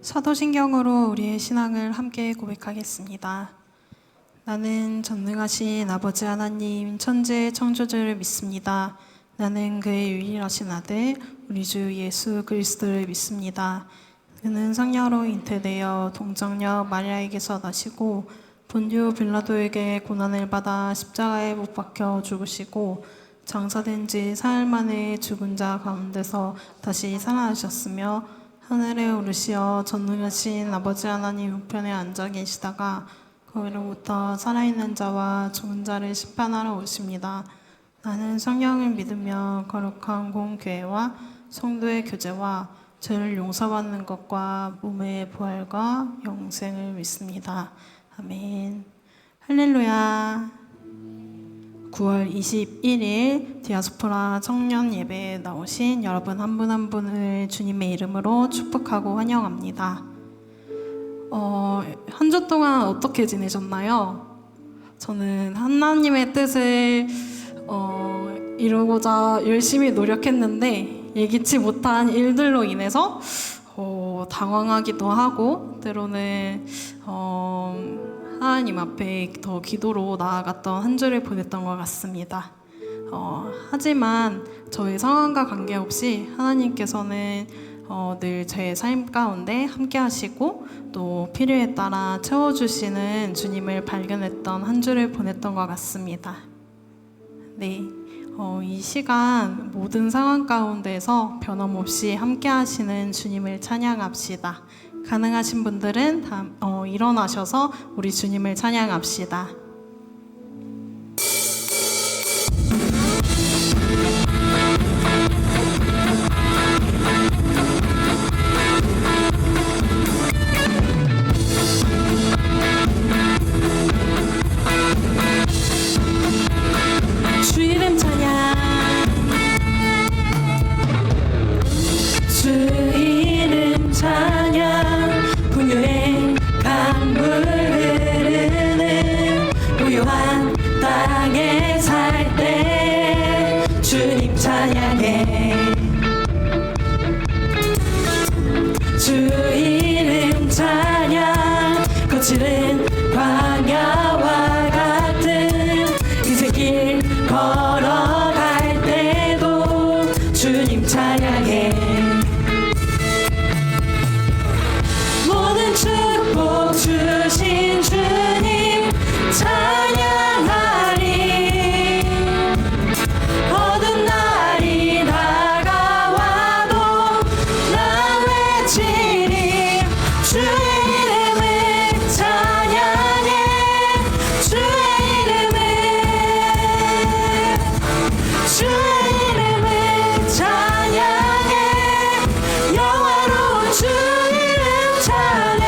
사도신경으로 우리의 신앙을 함께 고백하겠습니다. 나는 전능하신 아버지 하나님 천지의 창조주를 믿습니다. 나는 그의 유일하신 아들 우리 주 예수 그리스도를 믿습니다. 그는 성령으로 잉태되어 동정녀 마리아에게서 나시고 본디오 빌라도에게 고난을 받아 십자가에 못 박혀 죽으시고 장사된 지 사흘 만에 죽은 자 가운데서 다시 살아나셨으며 하늘에 오르시어 전능하신 아버지 하나님 우편에 앉아 계시다가 거기로부터 살아있는 자와 죽은 자를 심판하러 오십니다. 나는 성령을 믿으며 거룩한 공교회와 성도의 교제와 죄를 용서받는 것과 몸의 부활과 영생을 믿습니다. 아멘. 할렐루야. 9월 21일 디아스포라 청년 예배에 나오신 여러분 한 분 한 분을 주님의 이름으로 축복하고 환영합니다. 한 주 동안 어떻게 지내셨나요? 저는 하나님의 뜻을 이루고자 열심히 노력했는데 예기치 못한 일들로 인해서 당황하기도 하고 때로는 하나님 앞에 더 기도로 나아갔던 한 주를 보냈던 것 같습니다. 하지만 저의 상황과 관계없이 하나님께서는 늘 제 삶 가운데 함께 하시고 또 필요에 따라 채워주시는 주님을 발견했던 한 주를 보냈던 것 같습니다. 네, 이 시간 모든 상황 가운데서 변함없이 함께 하시는 주님을 찬양합시다. 가능하신 분들은 일어나셔서 우리 주님을 찬양합시다. 주 이름 찬양, 주 이름 찬양, 풍요의 강물 흐르는 고요한 땅에 살 때 주님 찬양해. 주 이름 찬양, 거칠은 광야와 같은 인생길 걸어갈 때도 주님 찬양해. 모든 축복 주신 주님 찬양하리. 어두운 날이 다가와도 난 외치리. 주의 이름을 찬양해. 주의 이름을, 주의 이름을 찬양해. 영화로운 주 이름 찬양.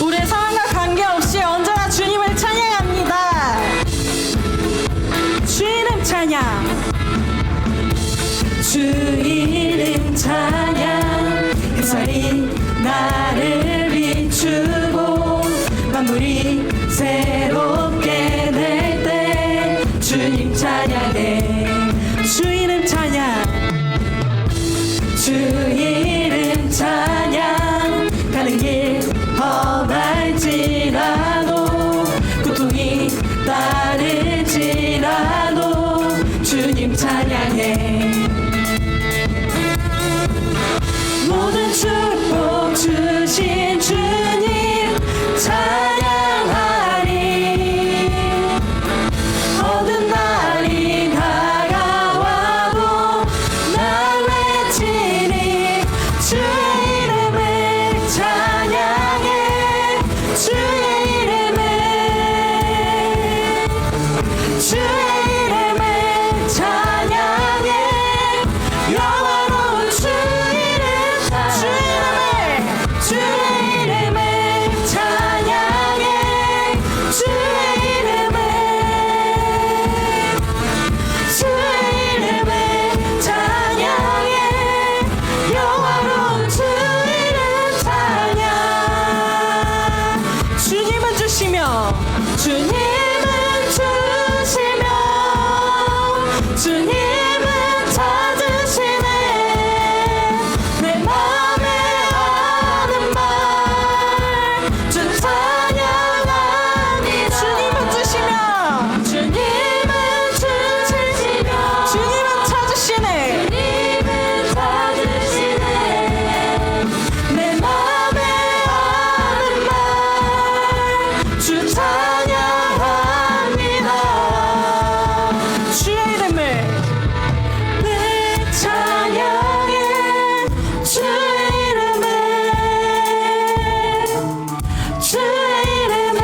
우리의 상황과 관계없이 언제나 주님을 찬양합니다. 주 이름 찬양, 주 이름 찬양. 햇살이 나를 비추고 만물이 새롭게 될 때 주님 찬양해. 주 이름 찬양, 주 이름 찬양. 가는 길 험할지라도 고통이 따를지라도 주님 찬양해. 모든 축복 주신 주님 찬양하리. 어두운 날이 다가와도 난 외치리. 주의 이름을 찬양해. 주의 이름을, 주의 이름을 찬양해. 영원한 주 이름, 주 이름을, 주 주시며 주님은 주시며 주님은 찾으시네 내 맘에 하는 말 주 찬양합니다 주님은 주시며 주님은 주시며 주님은 찾으시네 주님은 찾으시네 내 맘에 하는 말 주 찬양합니다 주의 이름을 내 찬양해 주의 이름을 주의 이름을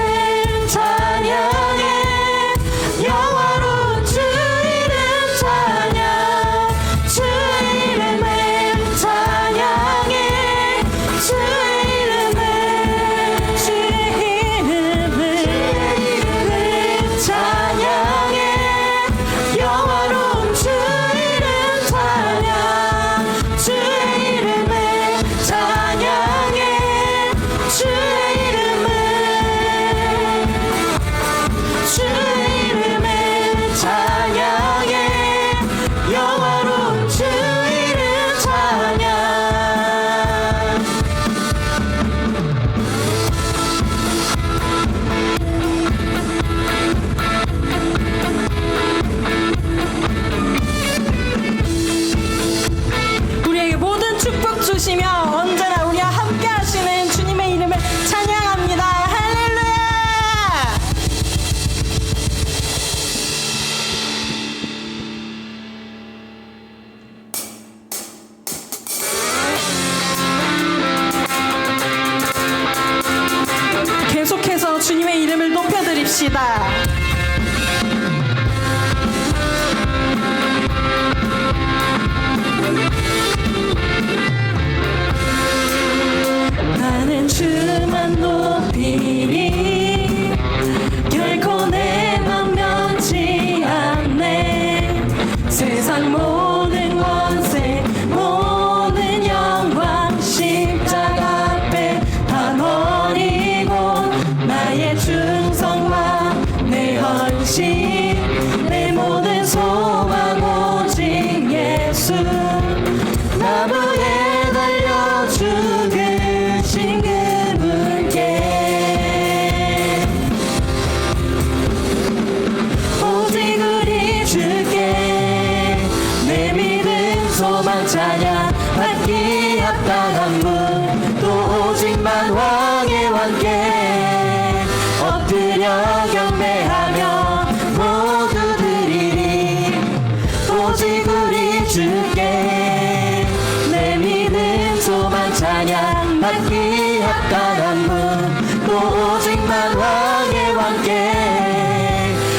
찬양해 영화로운 주 이름 찬양 주의 이름을 찬양해 주의 이름을 찬양해 영화로운 주 이름 찬양 주의 이름을 찬양해 주의 이름을 찬양해 영화로운 주 이름 찬양 우리에게 모든 축복 주시며 언제나 우리와 함께 하시는 주님의 이름을 찬양합니다. 할렐루야! 계속해서 주님의 이름을 높여드립시다. 나는 주만 높이리 결코 내 맘 변치 않네 세상 모든 권세 모든 영광 십자가 앞에 다 버리고 나의 충성과 내 헌신 내 모든 소망 오직 예수 나무에 달려 죽으신 그분께 오직 우리 주께 내 믿음 소망 찬양 받기 합당한 분 또 오직만 왕의 왕께 엎드려 경배하며 모두 드리리 오직 우리 주께 내 믿음 소망 찬양 받기 합당한 분 또 오직만 왕의 왕께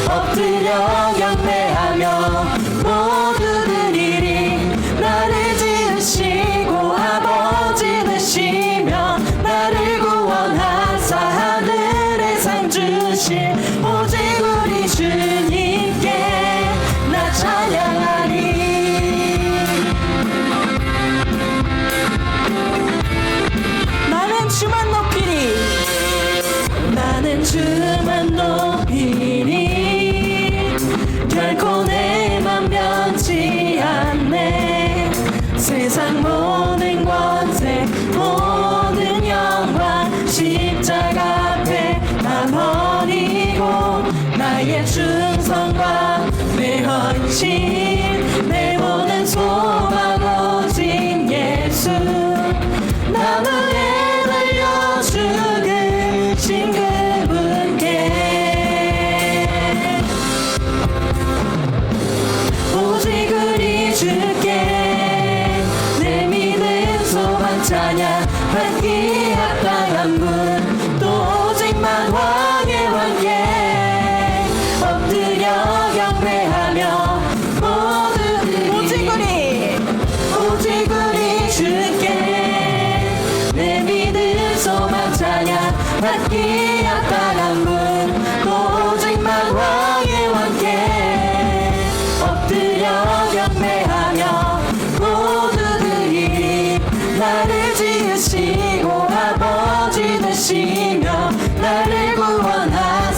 엎드려 경배하며 모두 드리리 나를 지으시고 아버지 되시며 나를 구원하사 하늘의 상 주실 오직 우리 주님께 나 찬양하리 나는 주만 높이리 나는 주만 높이리 결코 내 맘 변치 않네 세상 모든 권세 모든 영광 십자가 앞에 다 버리고 나의 충성과 내 헌신 내 모든 소망 오직 예수 나무에 달려 죽으신 그분께 오직 우리 주께 내 믿음 소망 찬양 받기 합당한 분 또 오직만 왕의 왕께 엎드려 경배하며 모두 오직 우리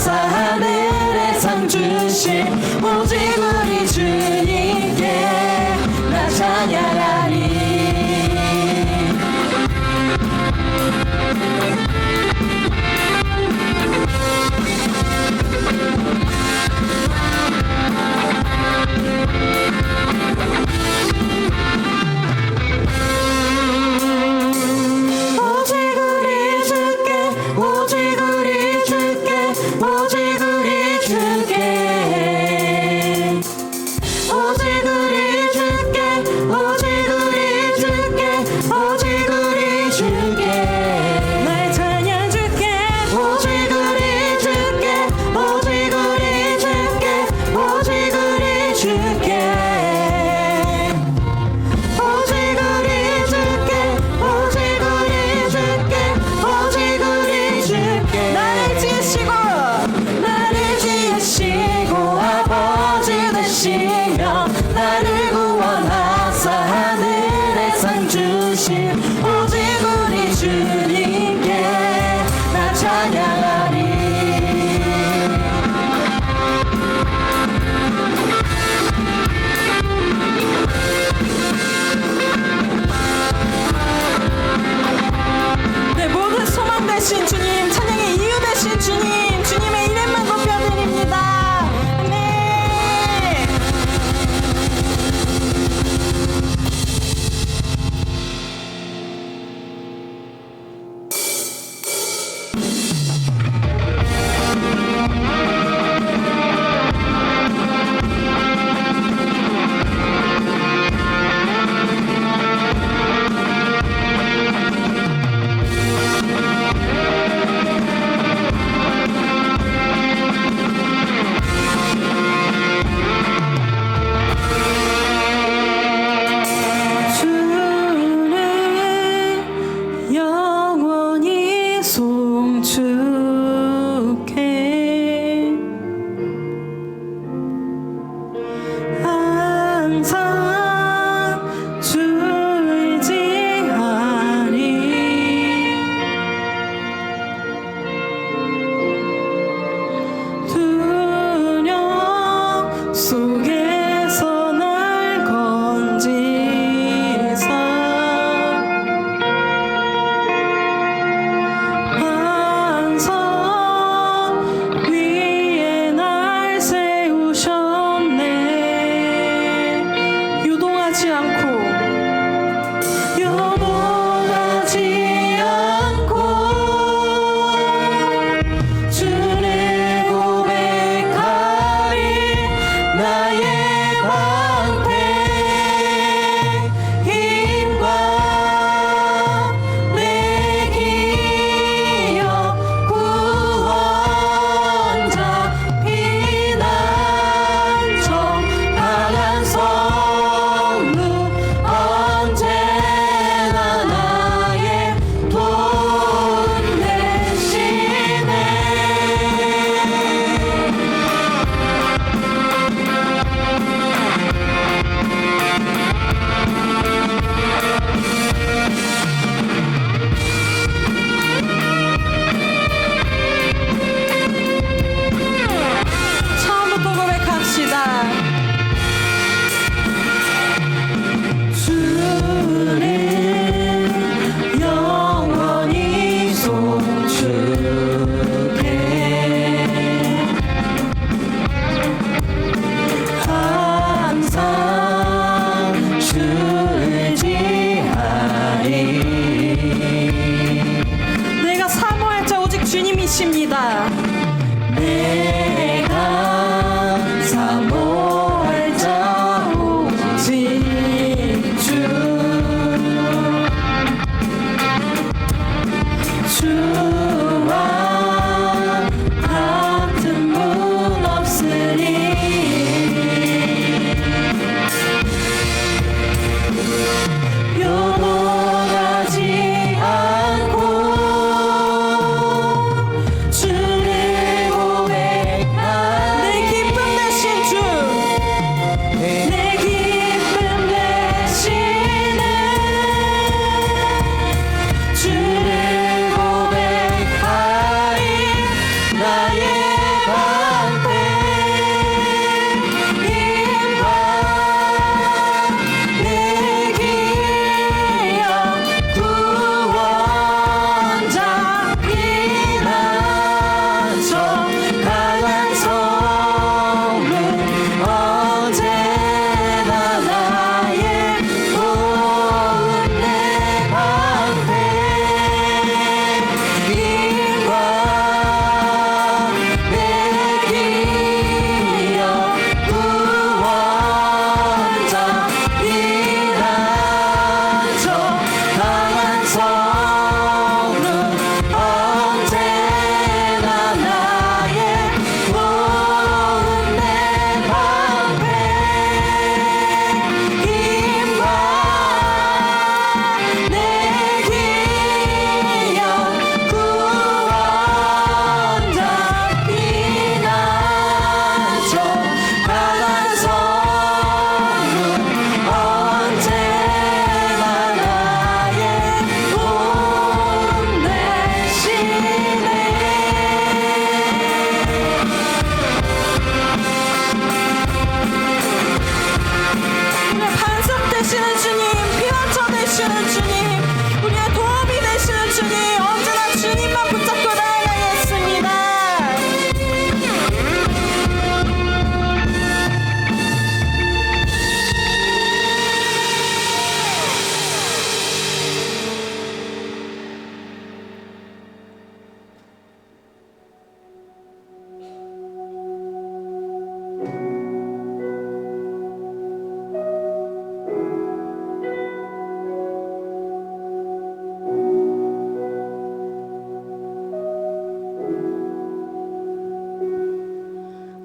감사 하늘의 상 주신 오직 우리 주님께 나 찬양하리. 오직 우리 주께 오직 우리 주께 오직 우리 주께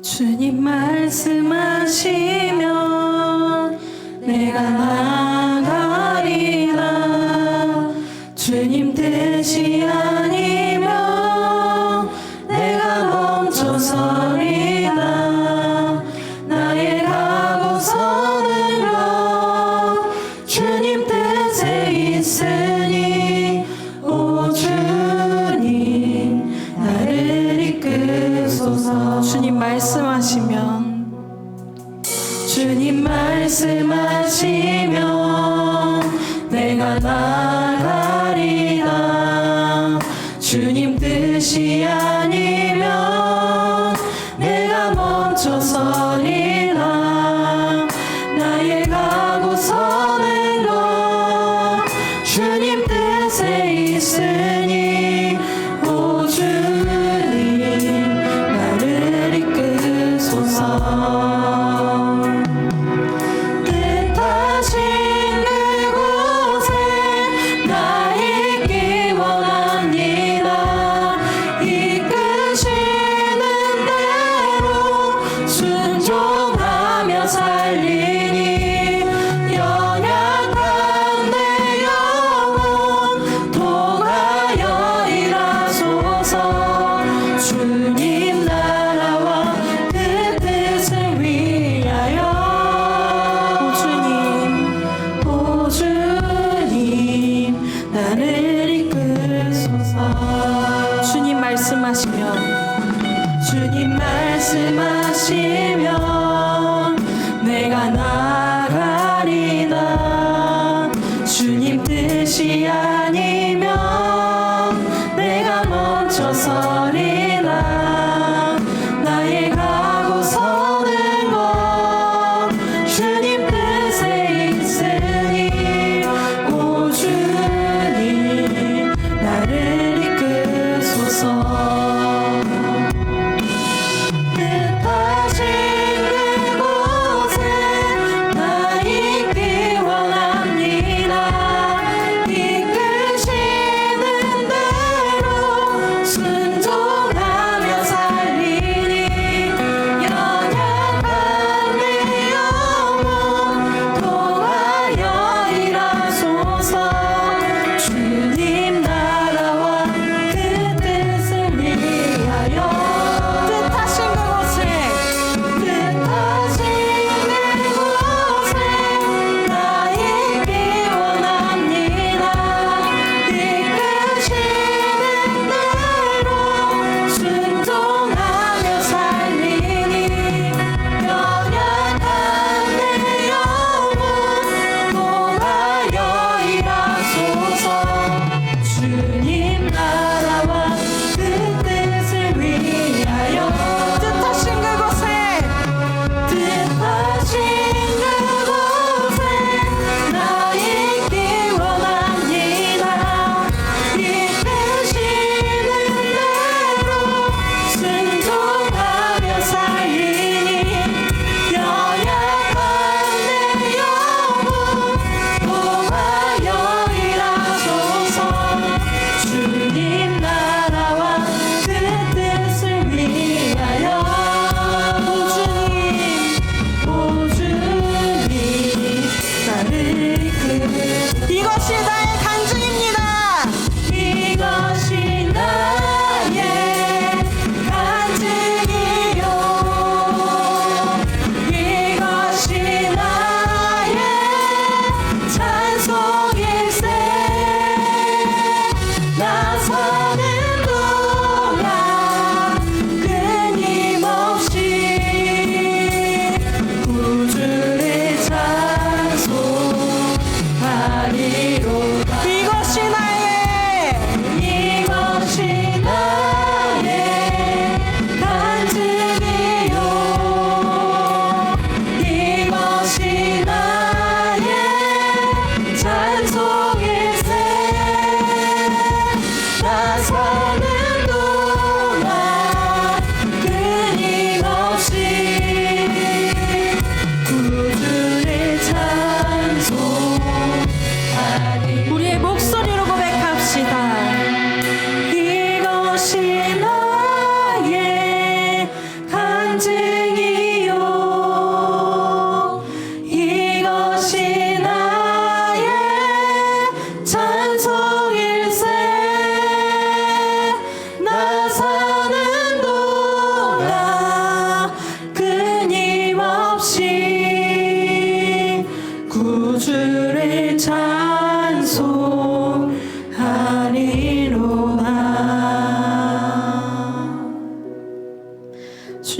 주님 말씀하시면 내가 나가리라. 주님 뜻이 아니면 내가 멈춰서리라. 나의 가고서는 것 주님 뜻에 있으니 오 주님 나를 이끄소서. 주님 말씀하시면 내가 나가리라. 주님 뜻이 아니면 내가 멈춰서리라. 나의 가고서는 것 주님 뜻에 있으니 오 주님 나를 이끄소서. 주님 말씀하시면 내가 나가리라. 주님 뜻이 아니면 내가 멈춰서리라. 나의 가고서는 것 주님 뜻에 있으니 오 주님 나를 이끄소서. 뜻하신 그곳에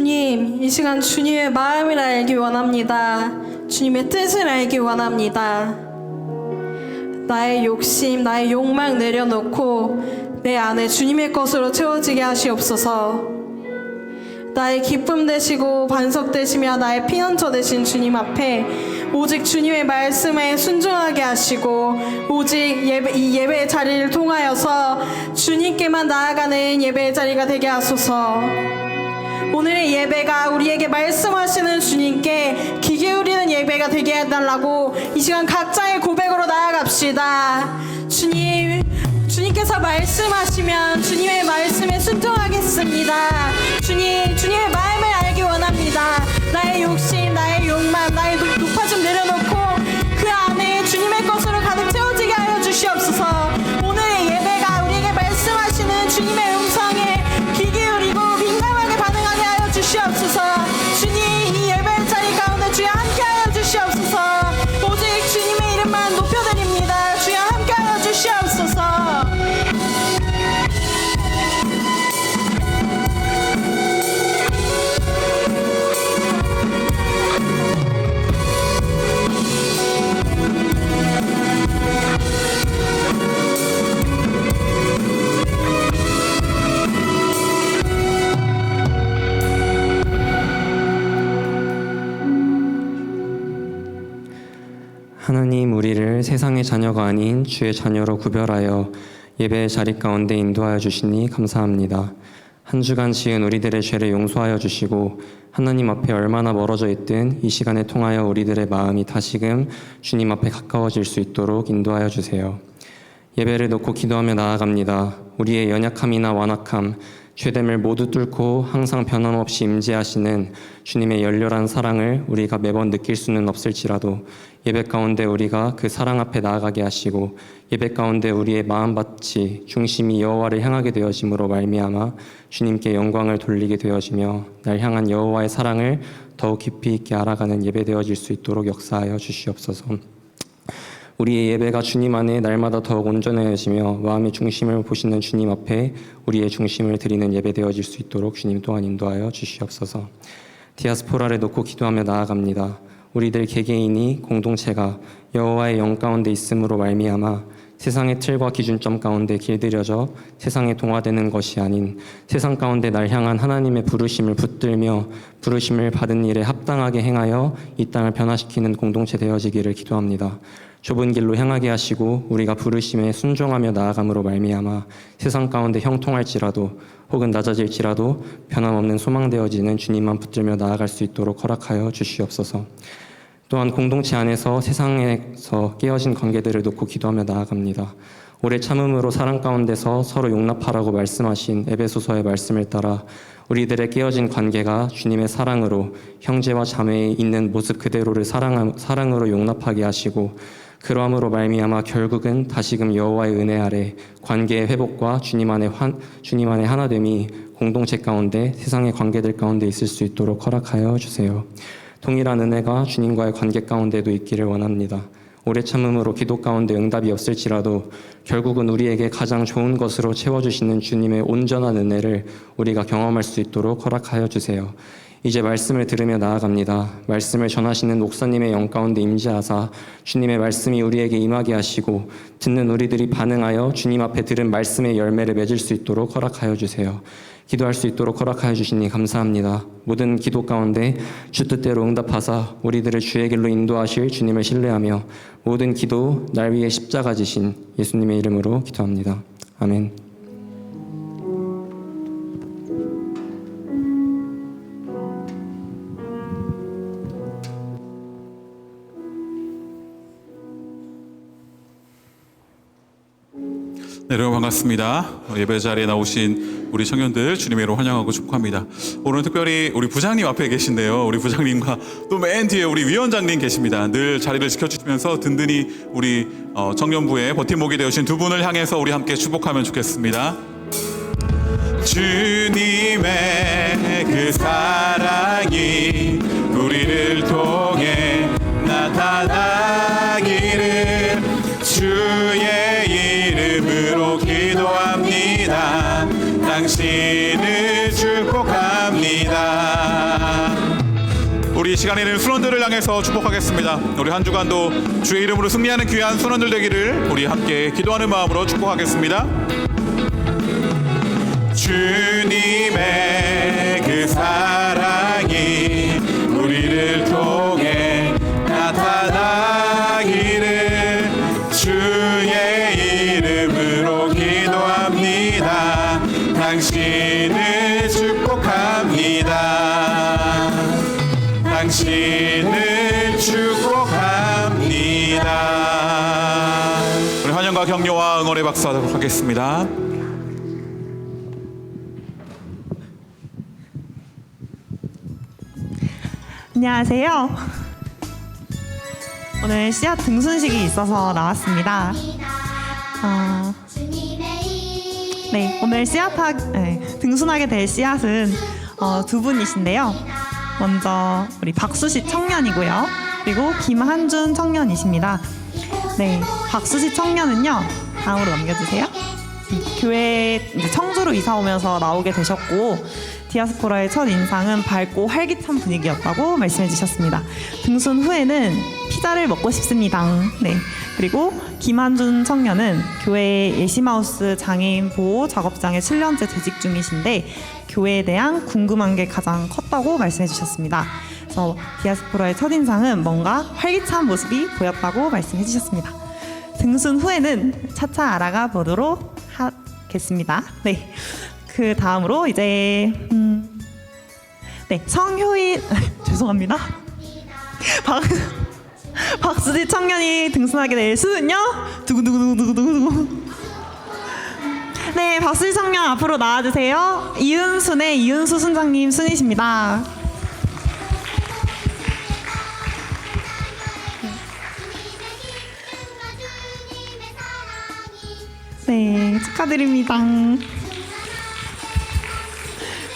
주님, 이 시간 주님의 마음을 알기 원합니다. 주님의 뜻을 알기 원합니다. 나의 욕심, 나의 욕망 내려놓고 내 안에 주님의 것으로 채워지게 하시옵소서. 나의 기쁨 되시고 반석 되시며 나의 피난처 되신 주님 앞에 오직 주님의 말씀에 순종하게 하시고 오직 이 예배의 자리를 통하여서 주님께만 나아가는 예배의 자리가 되게 하소서. 오늘의 예배가 우리에게 말씀하시는 주님께 귀 기울이는 예배가 되게 해달라고 이 시간 각자의 고백으로 나아갑시다. 주님께서 말씀하시면 주님의 말씀에 순종하겠습니다. 주님의 마음을 알기 원합니다. 나의 욕심, 나의 욕망, 나의 높아짐 내려놓고 그 안에 주님의 것으로 가득 채워지게 하여 주시옵소서. 오늘의 예배가 우리에게 말씀하시는 주님의 음성에 귀 기울이고 민감하게 반응하게 하여 주시옵소서. 주님, 이 예배 자리 가운데 주여 함께 하여 주시옵소서. 오직 주님의 이름만 높여드립니다. 주여 함께 하여 주시옵소서. 하나님, 우리를 세상의 자녀가 아닌 주의 자녀로 구별하여 예배의 자리 가운데 인도하여 주시니 감사합니다. 한 주간 지은 우리들의 죄를 용서하여 주시고 하나님 앞에 얼마나 멀어져 있든 이 시간에 통하여 우리들의 마음이 다시금 주님 앞에 가까워질 수 있도록 인도하여 주세요. 예배를 놓고 기도하며 나아갑니다. 우리의 연약함이나 완악함, 죄됨을 모두 뚫고 항상 변함없이 임재하시는 주님의 열렬한 사랑을 우리가 매번 느낄 수는 없을지라도 예배 가운데 우리가 그 사랑 앞에 나아가게 하시고 예배 가운데 우리의 마음밭이 중심이 여호와를 향하게 되어짐으로 말미암아 주님께 영광을 돌리게 되어지며 날 향한 여호와의 사랑을 더욱 깊이 있게 알아가는 예배 되어질 수 있도록 역사하여 주시옵소서. 우리의 예배가 주님 안에 날마다 더욱 온전해지며 마음의 중심을 보시는 주님 앞에 우리의 중심을 드리는 예배 되어질 수 있도록 주님 또한 인도하여 주시옵소서. 디아스포라를 놓고 기도하며 나아갑니다. 우리들 개개인이 공동체가 여호와의 영 가운데 있음으로 말미암아 세상의 틀과 기준점 가운데 길들여져 세상에 동화되는 것이 아닌 세상 가운데 날 향한 하나님의 부르심을 붙들며 부르심을 받은 일에 합당하게 행하여 이 땅을 변화시키는 공동체 되어지기를 기도합니다. 좁은 길로 향하게 하시고 우리가 부르심에 순종하며 나아감으로 말미암아 세상 가운데 형통할지라도 혹은 낮아질지라도 변함없는 소망되어지는 주님만 붙들며 나아갈 수 있도록 허락하여 주시옵소서. 또한 공동체 안에서 세상에서 깨어진 관계들을 놓고 기도하며 나아갑니다. 오래 참음으로 사랑 가운데서 서로 용납하라고 말씀하신 에베소서의 말씀을 따라 우리들의 깨어진 관계가 주님의 사랑으로 형제와 자매에 있는 모습 그대로를 사랑으로 용납하게 하시고 그러함으로 말미암아 결국은 다시금 여호와의 은혜 아래 관계의 회복과 주님 안의 하나됨이 공동체 가운데 세상의 관계들 가운데 있을 수 있도록 허락하여 주세요. 동일한 은혜가 주님과의 관계 가운데도 있기를 원합니다. 오래 참음으로 기도 가운데 응답이 없을지라도 결국은 우리에게 가장 좋은 것으로 채워주시는 주님의 온전한 은혜를 우리가 경험할 수 있도록 허락하여 주세요. 이제 말씀을 들으며 나아갑니다. 말씀을 전하시는 목사님의 영 가운데 임재하사 주님의 말씀이 우리에게 임하게 하시고 듣는 우리들이 반응하여 주님 앞에 들은 말씀의 열매를 맺을 수 있도록 허락하여 주세요. 기도할 수 있도록 허락하여 주시니 감사합니다. 모든 기도 가운데 주 뜻대로 응답하사 우리들을 주의 길로 인도하실 주님을 신뢰하며 모든 기도 날 위해 십자가 지신 예수님의 이름으로 기도합니다. 아멘. 네, 여러분 반갑습니다. 예배 자리에 나오신 우리 청년들 주님의 이름으로 환영하고 축복합니다. 오늘 특별히 우리 부장님 앞에 계신데요. 우리 부장님과 또 맨 뒤에 우리 위원장님 계십니다. 늘 자리를 지켜주시면서 든든히 우리 청년부의 버팀목이 되어주신 두 분을 향해서 우리 함께 축복하면 좋겠습니다. 주님의 그 사랑이 우리를 통해 나타나기를 주의 이름으로 기도합니다. 당신을 축복합니다. 우리 시간에는 순원들을 향해서 축복하겠습니다. 우리 한 주간도 주의 이름으로 승리하는 귀한 순원들 되기를 우리 함께 기도하는 마음으로 축복하겠습니다. 주님의 그 사랑이 우리를 통해 나타나기를 주의 이름으로 기도합니다. 당신을 축복합니다. 당신을 축복합니다. 우리 환영과 격려와 응원의 박수 하도록 하겠습니다. 안녕하세요. 오늘 씨앗 등순식이 있어서 나왔습니다. 네, 오늘 등순하게 될 씨앗은 두 분이신데요. 먼저 우리 박수식 청년이고요. 그리고 김한준 청년이십니다. 네, 박수식 청년은요. 다음으로 넘겨주세요. 교회 이제 청주로 이사 오면서 나오게 되셨고 디아스포라의 첫 인상은 밝고 활기찬 분위기였다고 말씀해 주셨습니다. 등순 후에는 피자를 먹고 싶습니다. 네. 그리고 김한준 청년은 교회 예시마우스 장애인 보호 작업장에 7년째 재직 중이신데 교회에 대한 궁금한 게 가장 컸다고 말씀해 주셨습니다. 그래서 디아스포라의 첫 인상은 뭔가 활기찬 모습이 보였다고 말씀해 주셨습니다. 등순 후에는 차차 알아가 보도록 하겠습니다. 네. 그 다음으로 이제 네, 성효인 죄송합니다. 박수지 청년이 등순하게 될 수는요. 두구두구두구두구두구. 네, 박수지 청년 앞으로 나와주세요. 이은순의 이은수 순장님 순이십니다. 네, 축하드립니다.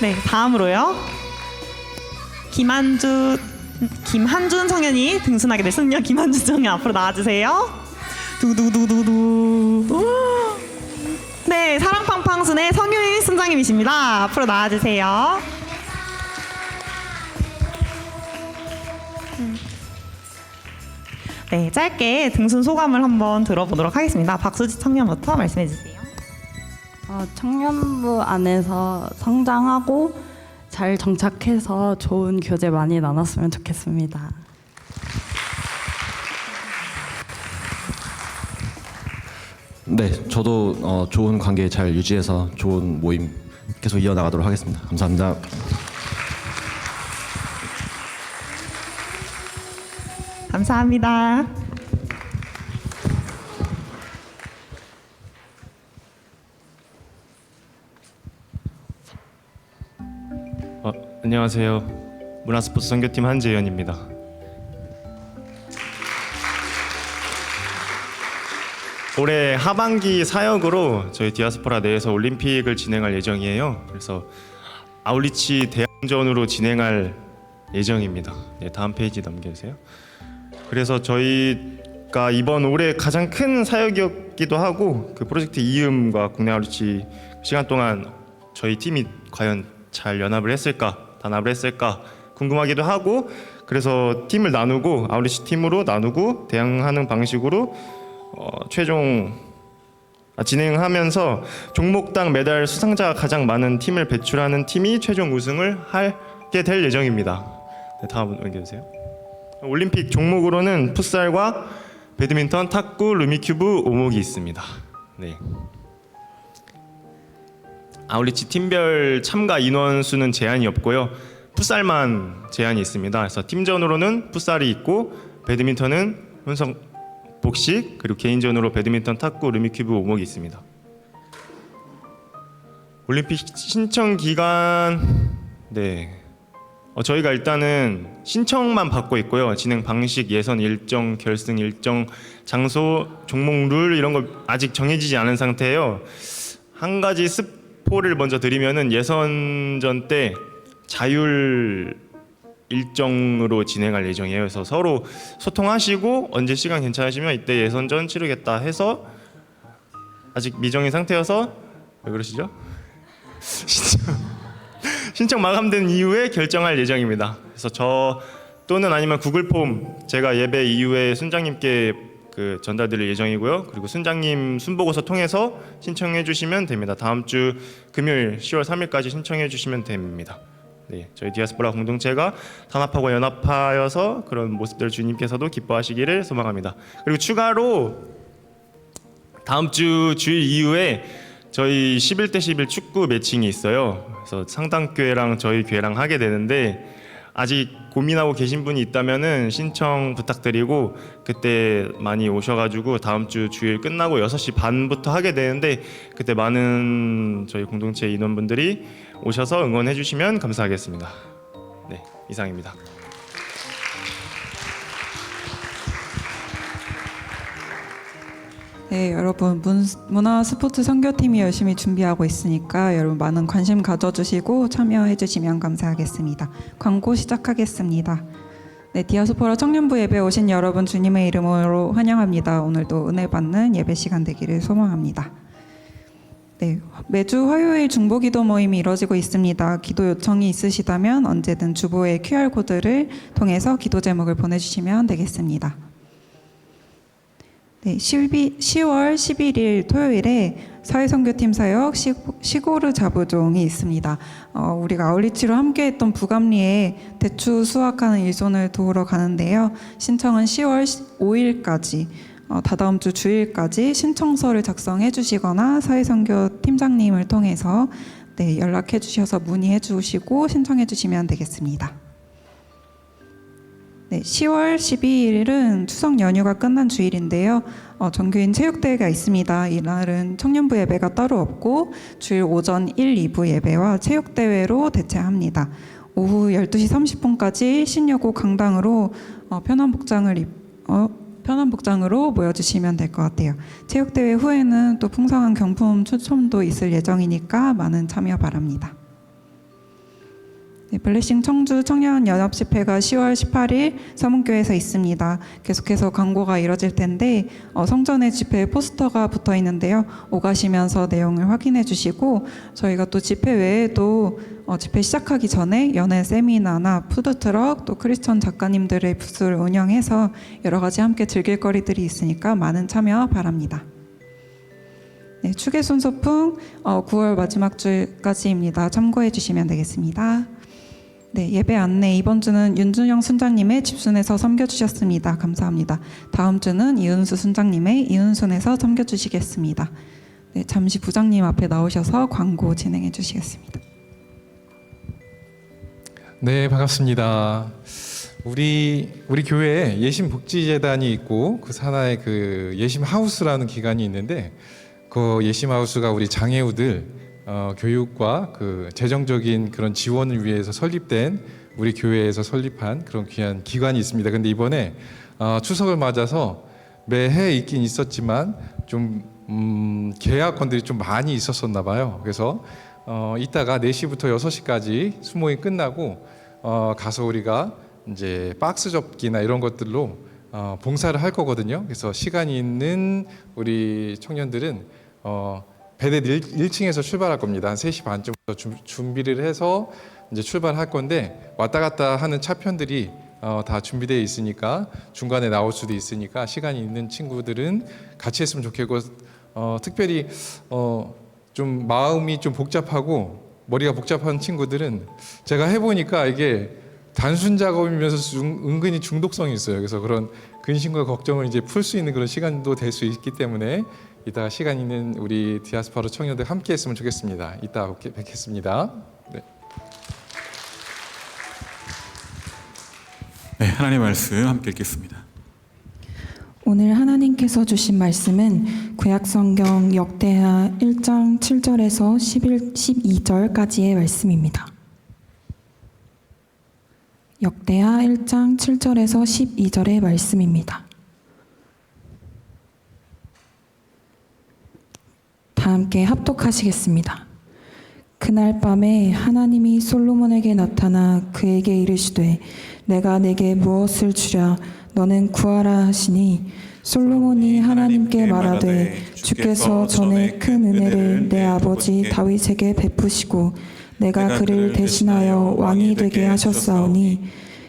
네, 다음으로요. 김한준 청년이 등순하게 될 순요. 김한준 청년 앞으로 나와주세요. 두두두두두. 네, 사랑팡팡순의 성효인 순장님이십니다. 앞으로 나와주세요. 네, 짧게 등순 소감을 한번 들어보도록 하겠습니다. 박수지 청년부터 말씀해 주세요. 청년부 안에서 성장하고 잘 정착해서 좋은 교제 많이 나눴으면 좋겠습니다. 네, 저도 좋은 관계 잘 유지해서 좋은 모임 계속 이어나가도록 하겠습니다. 감사합니다. 감사합니다. 안녕하세요. 문화스포츠 선교팀 한재현입니다. 올해 하반기 사역으로 저희 디아스포라 내에서 올림픽을 진행할 예정이에요. 그래서 아울리치 대항전으로 진행할 예정입니다. 네, 다음 페이지 넘겨주세요. 그래서 저희가 이번 올해 가장 큰 사역이었기도 하고 그 프로젝트 이음과 국내 아울리치 시간 동안 저희 팀이 과연 잘 연합을 했을까, 단합을 했을까 궁금하기도 하고 그래서 팀을 나누고 아울리치 팀으로 나누고 대항하는 방식으로 최종 진행하면서 종목당 메달 수상자가 가장 많은 팀을 배출하는 팀이 최종 우승을 하게 될 예정입니다. 네, 다음 넘겨주세요. 올림픽 종목으로는 풋살과 배드민턴, 탁구, 루미큐브, 오목이 있습니다. 네. 아울리치 팀별 참가 인원 수는 제한이 없고요. 풋살만 제한이 있습니다. 그래서 팀전으로는 풋살이 있고 배드민턴은 혼성 복식 그리고 개인전으로 배드민턴, 탁구, 루미큐브, 오목이 있습니다. 올림픽 신청 기간 저희가 일단은 신청만 받고 있고요. 진행 방식, 예선 일정, 결승 일정, 장소, 종목 룰 이런 거 아직 정해지지 않은 상태예요. 한 가지 스포를 먼저 드리면은 예선전 때 자율 일정으로 진행할 예정이에요. 그래서 서로 소통하시고 언제 시간 괜찮으시면 이때 예선전 치르겠다 해서 아직 미정인 상태여서 왜 그러시죠? 신청 마감된 이후에 결정할 예정입니다. 그래서 저 또는 아니면 구글 폼 제가 예배 이후에 순장님께 그 전달드릴 예정이고요. 그리고 순장님 순보고서 통해서 신청해 주시면 됩니다. 다음 주 금요일 10월 3일까지 신청해 주시면 됩니다. 네, 저희 디아스포라 공동체가 단합하고 연합하여서 그런 모습들을 주님께서도 기뻐하시기를 소망합니다. 그리고 추가로 다음 주 주일 이후에 저희 11대 11 축구 매칭이 있어요. 그래서 상당교회랑 저희 교회랑 하게 되는데 아직 고민하고 계신 분이 있다면은 신청 부탁드리고 그때 많이 오셔가지고 다음 주 주일 끝나고 6시 반부터 하게 되는데 그때 많은 저희 공동체 인원분들이 오셔서 응원해 주시면 감사하겠습니다. 네, 이상입니다. 네, 여러분 문화 스포츠 선교팀이 열심히 준비하고 있으니까 여러분 많은 관심 가져주시고 참여해 주시면 감사하겠습니다. 광고 시작하겠습니다. 네, 디아스포라 청년부 예배 오신 여러분 주님의 이름으로 환영합니다. 오늘도 은혜 받는 예배 시간 되기를 소망합니다. 네, 매주 화요일 중보기도 모임이 이루어지고 있습니다. 기도 요청이 있으시다면 언제든 주보의 QR코드를 통해서 기도 제목을 보내주시면 되겠습니다. 네, 10월 11일 토요일에 사회선교팀 사역 시고르 자부종이 있습니다. 우리가 아울리치로 함께했던 부감리에 대추 수확하는 일손을 도우러 가는데요. 신청은 10월 5일까지 다다음 주 주일까지 신청서를 작성해 주시거나 사회선교 팀장님을 통해서 네, 연락해 주셔서 문의해 주시고 신청해 주시면 되겠습니다. 네, 10월 12일은 추석 연휴가 끝난 주일인데요. 정규인 체육대회가 있습니다. 이날은 청년부 예배가 따로 없고 주일 오전 1, 2부 예배와 체육대회로 대체합니다. 오후 12시 30분까지 신여고 강당으로 편한 복장으로 모여주시면 될 것 같아요. 체육대회 후에는 또 풍성한 경품 추첨도 있을 예정이니까 많은 참여 바랍니다. 네, 블레싱 청주 청년 연합 집회가 10월 18일 서문교회에서 있습니다. 계속해서 광고가 이뤄질 텐데 성전에 집회 포스터가 붙어 있는데요. 오가시면서 내용을 확인해 주시고 저희가 또 집회 외에도 집회 시작하기 전에 연애 세미나나 푸드트럭 또 크리스천 작가님들의 부스를 운영해서 여러 가지 함께 즐길 거리들이 있으니까 많은 참여 바랍니다. 네, 추계순 소풍 9월 마지막 주까지입니다. 참고해 주시면 되겠습니다. 네, 예배 안내 이번 주는 윤준영 순장님의 집순에서 섬겨주셨습니다. 감사합니다. 다음 주는 이은수 순장님의 이은순에서 섬겨주시겠습니다. 네, 잠시 부장님 앞에 나오셔서 광고 진행해 주시겠습니다. 네, 반갑습니다. 우리 교회에 예심복지재단이 있고 그 산하에 그 예심하우스라는 기관이 있는데 그 예심하우스가 우리 장애우들 교육과 그 재정적인 그런 지원을 위해서 설립된 우리 교회에서 설립한 그런 귀한 기관이 있습니다. 근데 이번에 추석을 맞아서 매해 있긴 있었지만 좀 계약건들이 좀 많이 있었었나 봐요. 그래서 이따가 4시부터 6시까지 수모임 끝나고 가서 우리가 이제 박스 접기나 이런 것들로 봉사를 할 거거든요. 그래서 시간이 있는 우리 청년들은 배대 1층에서 출발할 겁니다. 한 3시 반쯤부터 준비를 해서 이제 출발할 건데 왔다 갔다 하는 차편들이 다 준비되어 있으니까 중간에 나올 수도 있으니까 시간이 있는 친구들은 같이 했으면 좋겠고 특별히 좀 마음이 좀 복잡하고 머리가 복잡한 친구들은 제가 해보니까 이게 단순 작업이면서 은근히 중독성이 있어요. 그래서 그런 근심과 걱정을 이제 풀 수 있는 그런 시간도 될 수 있기 때문에 이따가 시간 있는 우리 디아스포라 청년들 함께 했으면 좋겠습니다. 이따 뵙겠습니다. 네. 네, 하나님의 말씀 함께 읽겠습니다. 오늘 하나님께서 주신 말씀은 구약성경 역대하 1장 7절에서 12절까지의 말씀입니다. 역대하 1장 7절에서 12절의 말씀입니다. 다 함께 합독하시겠습니다. 그날 밤에 하나님이 솔로몬에게 나타나 그에게 이르시되 내가 내게 무엇을 주랴 너는 구하라 하시니 솔로몬이 하나님께 말하되 주께서 전에 큰 은혜를 내 아버지 다윗에게 베푸시고 내가 그를 대신하여 왕이 되게 하셨사오니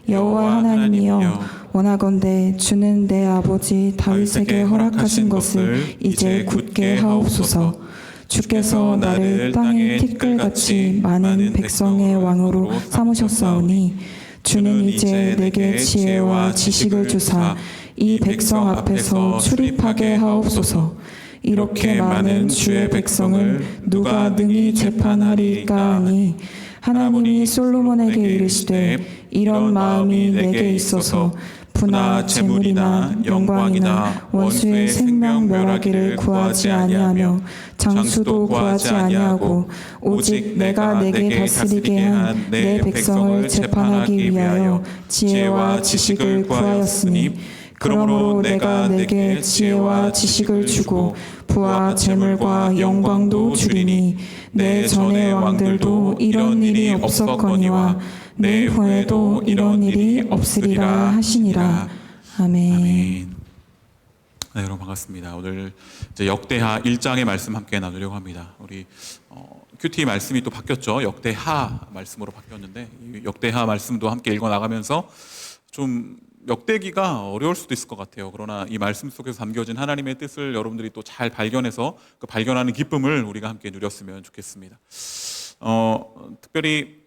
여호와 하나님이여 원하건대 주는 내 아버지 다윗에게 허락하신 것을 이제 굳게 하옵소서. 주께서 나를 땅의 티끌같이 많은 백성의 왕으로 삼으셨사오니 주는 이제 내게 지혜와 지식을 주사 이 백성 앞에서 출입하게 하옵소서. 이렇게 많은 주의 백성을 누가 능히 재판하리까 하니 하나님이 솔로몬에게 이르시되 이런 마음이 내게 있어서 부나 재물이나 영광이나 원수의 생명 멸하기를 구하지 아니하며 장수도 구하지 아니하고 오직 내가 내게 다스리게 한 내 백성을 재판하기 위하여 지혜와 지식을 구하였으니 그러므로 내가 내게 지혜와 지식을 주고 부와 재물과 영광도 주리니 내 전의 왕들도 이런 일이 없었거니와 내 후에도 이런 일이 없으리라 하시니라. 아멘. 아멘. 네, 여러분 반갑습니다. 오늘 이제 역대하 1장의 말씀 함께 나누려고 합니다. 우리 큐티 말씀이 또 바뀌었죠. 역대하 말씀으로 바뀌었는데 이 역대하 말씀도 함께 읽어 나가면서 좀 역대기가 어려울 수도 있을 것 같아요. 그러나 이 말씀 속에서 담겨진 하나님의 뜻을 여러분들이 또 잘 발견해서 그 발견하는 기쁨을 우리가 함께 누렸으면 좋겠습니다. 특별히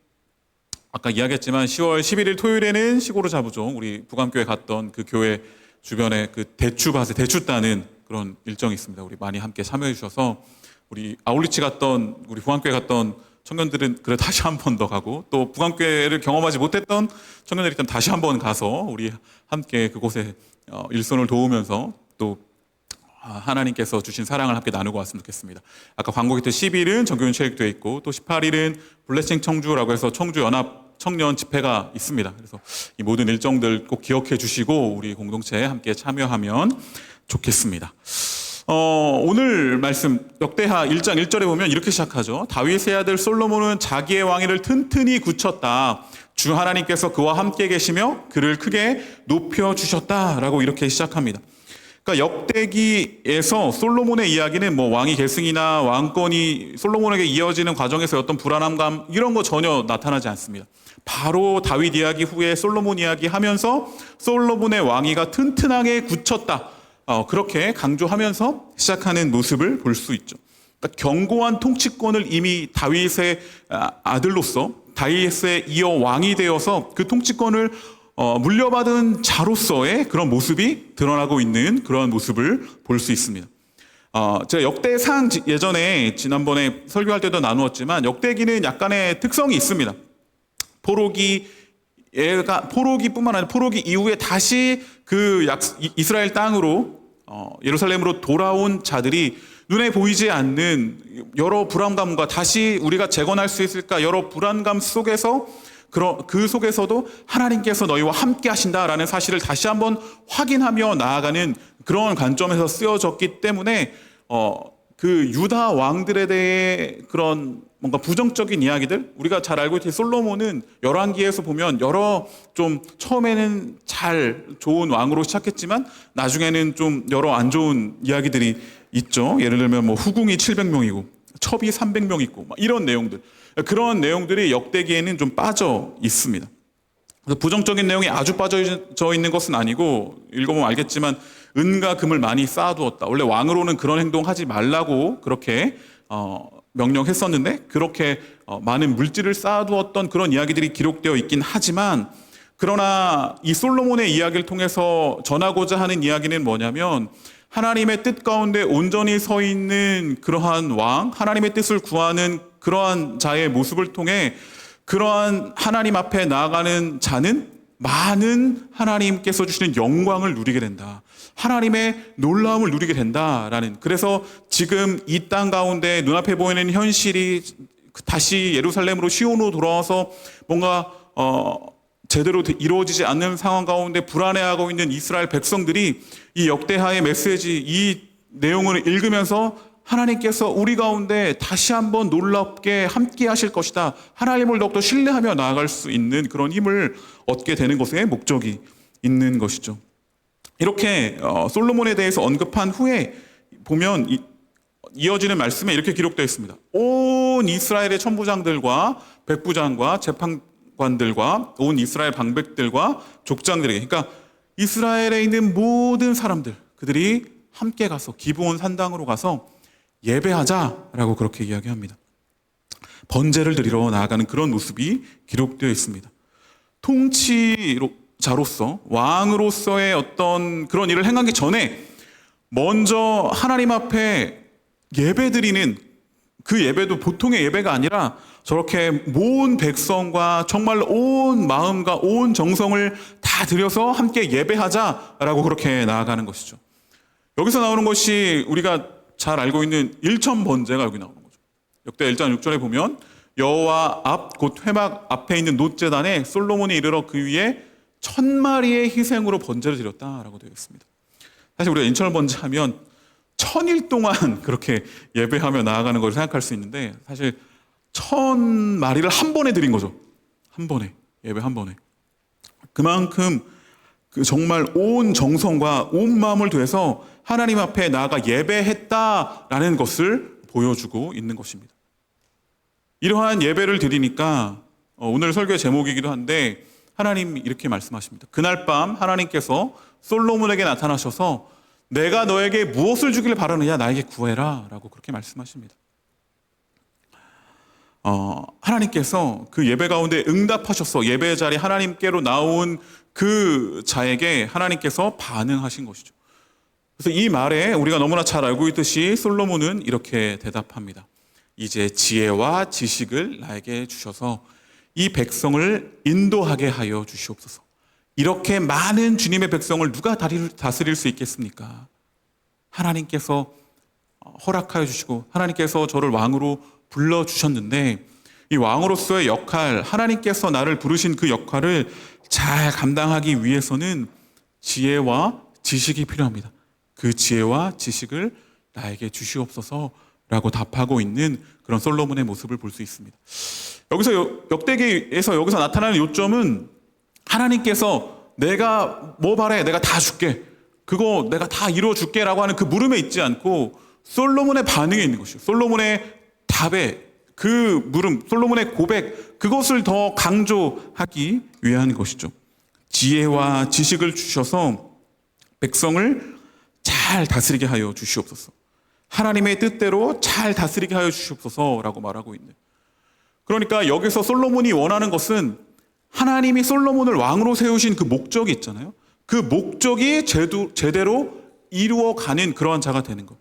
아까 이야기했지만 10월 11일 토요일에는 시골로 자부종 우리 부감교회 갔던 그 교회 주변에 그 대추밭에 대추 따는 그런 일정이 있습니다. 우리 많이 함께 참여해 주셔서 우리 아울리치 갔던 우리 부감교회 갔던 청년들은 그래 다시 한 번 더 가고 또 부감교회를 경험하지 못했던 청년들이 있다면 다시 한 번 가서 우리 함께 그곳에 일손을 도우면서 또 하나님께서 주신 사랑을 함께 나누고 왔으면 좋겠습니다. 아까 광고기 때 10일은 정교훈 체육대회 있고 또 18일은 블레싱 청주라고 해서 청주 연합 청년 집회가 있습니다. 그래서 이 모든 일정들 꼭 기억해 주시고 우리 공동체에 함께 참여하면 좋겠습니다. 오늘 말씀 역대하 1장 1절에 보면 이렇게 시작하죠. 다윗의 아들 솔로몬은 자기의 왕위를 튼튼히 굳혔다. 주 하나님께서 그와 함께 계시며 그를 크게 높여주셨다라고 이렇게 시작합니다. 그러니까 역대기에서 솔로몬의 이야기는 뭐 왕위 계승이나 왕권이 솔로몬에게 이어지는 과정에서 어떤 불안함감 이런 거 전혀 나타나지 않습니다. 바로 다윗 이야기 후에 솔로몬 이야기 하면서 솔로몬의 왕위가 튼튼하게 굳혔다. 그렇게 강조하면서 시작하는 모습을 볼 수 있죠. 그러니까 견고한 통치권을 이미 다윗의 아들로서 다윗에 이어 왕이 되어서 그 통치권을 물려받은 자로서의 그런 모습이 드러나고 있는 그런 모습을 볼 수 있습니다. 제가 역대상 예전에 지난번에 설교할 때도 나누었지만 역대기는 약간의 특성이 있습니다. 포로기뿐만 아니라 포로기 이후에 다시 그 이스라엘 땅으로 예루살렘으로 돌아온 자들이 눈에 보이지 않는 여러 불안감과 다시 우리가 재건할 수 있을까 여러 불안감 속에서 그 속에서도 하나님께서 너희와 함께 하신다라는 사실을 다시 한번 확인하며 나아가는 그런 관점에서 쓰여졌기 때문에 그 유다 왕들에 대해 그런 뭔가 부정적인 이야기들 우리가 잘 알고 있듯이 솔로몬은 열왕기에서 보면 여러 좀 처음에는 잘 좋은 왕으로 시작했지만 나중에는 좀 여러 안 좋은 이야기들이 있죠. 예를 들면 뭐 후궁이 700명이고 첩이 300명 있고 막 이런 내용들 그런 내용들이 역대기에는 좀 빠져 있습니다. 그래서 부정적인 내용이 아주 빠져 있는 것은 아니고 읽어보면 알겠지만 은과 금을 많이 쌓아두었다. 원래 왕으로는 그런 행동하지 말라고 그렇게 명령했었는데 그렇게 많은 물질을 쌓아두었던 그런 이야기들이 기록되어 있긴 하지만 그러나 이 솔로몬의 이야기를 통해서 전하고자 하는 이야기는 뭐냐면 하나님의 뜻 가운데 온전히 서 있는 그러한 왕, 하나님의 뜻을 구하는 그러한 자의 모습을 통해 그러한 하나님 앞에 나아가는 자는 많은 하나님께서 주시는 영광을 누리게 된다. 하나님의 놀라움을 누리게 된다라는 그래서 지금 이 땅 가운데 눈앞에 보이는 현실이 다시 예루살렘으로 시온으로 돌아와서 뭔가 제대로 이루어지지 않는 상황 가운데 불안해하고 있는 이스라엘 백성들이 이 역대하의 메시지 이 내용을 읽으면서 하나님께서 우리 가운데 다시 한번 놀랍게 함께 하실 것이다. 하나님을 더욱더 신뢰하며 나아갈 수 있는 그런 힘을 얻게 되는 것에 목적이 있는 것이죠. 이렇게 솔로몬에 대해서 언급한 후에 보면 이어지는 말씀에 이렇게 기록되어 있습니다. 온 이스라엘의 천부장들과 백부장과 장관들과 온 이스라엘 방백들과 족장들에게, 그러니까 이스라엘에 있는 모든 사람들, 그들이 함께 가서 기브온 산당으로 가서 예배하자라고 그렇게 이야기합니다. 번제를 드리러 나아가는 그런 모습이 기록되어 있습니다. 통치자로서, 왕으로서의 어떤 그런 일을 행하기 전에 먼저 하나님 앞에 예배드리는 그 예배도 보통의 예배가 아니라 저렇게 모은 백성과 정말 온 마음과 온 정성을 다 들여서 함께 예배하자라고 그렇게 나아가는 것이죠. 여기서 나오는 것이 우리가 잘 알고 있는 일천 번제가 여기 나오는 거죠. 역대 1장 6절에 보면 여호와 앞 곧 회막 앞에 있는 놋제단에 솔로몬이 이르러 그 위에 1000마리의 희생으로 번제를 드렸다라고 되어 있습니다. 사실 우리가 인천 번제 하면 1000일 동안 그렇게 예배하며 나아가는 걸 생각할 수 있는데 사실 1000마리를 한 번에 드린 거죠. 한 번에, 예배 한 번에. 그만큼 그 정말 온 정성과 온 마음을 더해서 하나님 앞에 나아가 예배했다라는 것을 보여주고 있는 것입니다. 이러한 예배를 드리니까 오늘 설교의 제목이기도 한데 하나님이 이렇게 말씀하십니다. 그날 밤 하나님께서 솔로몬에게 나타나셔서 내가 너에게 무엇을 주기를 바라느냐, 나에게 구해라 라고 그렇게 말씀하십니다. 하나님께서 그 예배 가운데 응답하셔서 예배 자리에 하나님께로 나온 그 자에게 하나님께서 반응하신 것이죠. 그래서 이 말에 우리가 너무나 잘 알고 있듯이 솔로몬은 이렇게 대답합니다. 이제 지혜와 지식을 나에게 주셔서 이 백성을 인도하게 하여 주시옵소서. 이렇게 많은 주님의 백성을 누가 다스릴 수 있겠습니까? 하나님께서 허락하여 주시고 하나님께서 저를 왕으로 불러주셨는데 이 왕으로서의 역할, 하나님께서 나를 부르신 그 역할을 잘 감당하기 위해서는 지혜와 지식이 필요합니다. 그 지혜와 지식을 나에게 주시옵소서라고 답하고 있는 그런 솔로몬의 모습을 볼 수 있습니다. 여기서 역대기에서 여기서 나타나는 요점은 하나님께서 내가 뭐 바래? 내가 다 줄게. 그거 내가 다 이루어 줄게 라고 하는 그 물음에 있지 않고 솔로몬의 반응에 있는 것이죠. 솔로몬의 답에 그 물음, 솔로몬의 고백, 그것을 더 강조하기 위한 것이죠. 지혜와 지식을 주셔서 백성을 잘 다스리게 하여 주시옵소서. 하나님의 뜻대로 잘 다스리게 하여 주시옵소서라고 말하고 있는. 그러니까 여기서 솔로몬이 원하는 것은 하나님이 솔로몬을 왕으로 세우신 그 목적이 있잖아요. 그 목적이 제대로 이루어가는 그러한 자가 되는 것.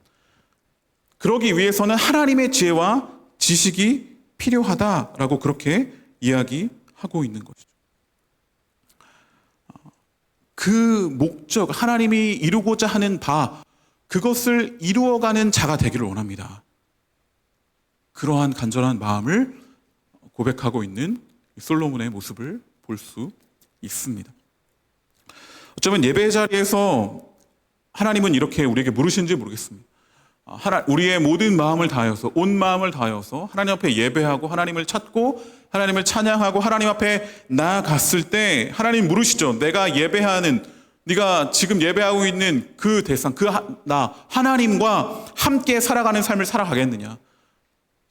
그러기 위해서는 하나님의 지혜와 지식이 필요하다라고 그렇게 이야기하고 있는 것이죠. 그 목적, 하나님이 이루고자 하는 바, 그것을 이루어가는 자가 되기를 원합니다. 그러한 간절한 마음을 고백하고 있는 솔로몬의 모습을 볼 수 있습니다. 어쩌면 예배 자리에서 하나님은 이렇게 우리에게 물으신지 모르겠습니다. 우리의 모든 마음을 다하여서, 온 마음을 다하여서 하나님 앞에 예배하고 하나님을 찾고 하나님을 찬양하고 하나님 앞에 나아갔을 때 하나님 물으시죠. 내가 예배하는, 네가 지금 예배하고 있는 그 대상, 나 하나님과 함께 살아가는 삶을 살아가겠느냐.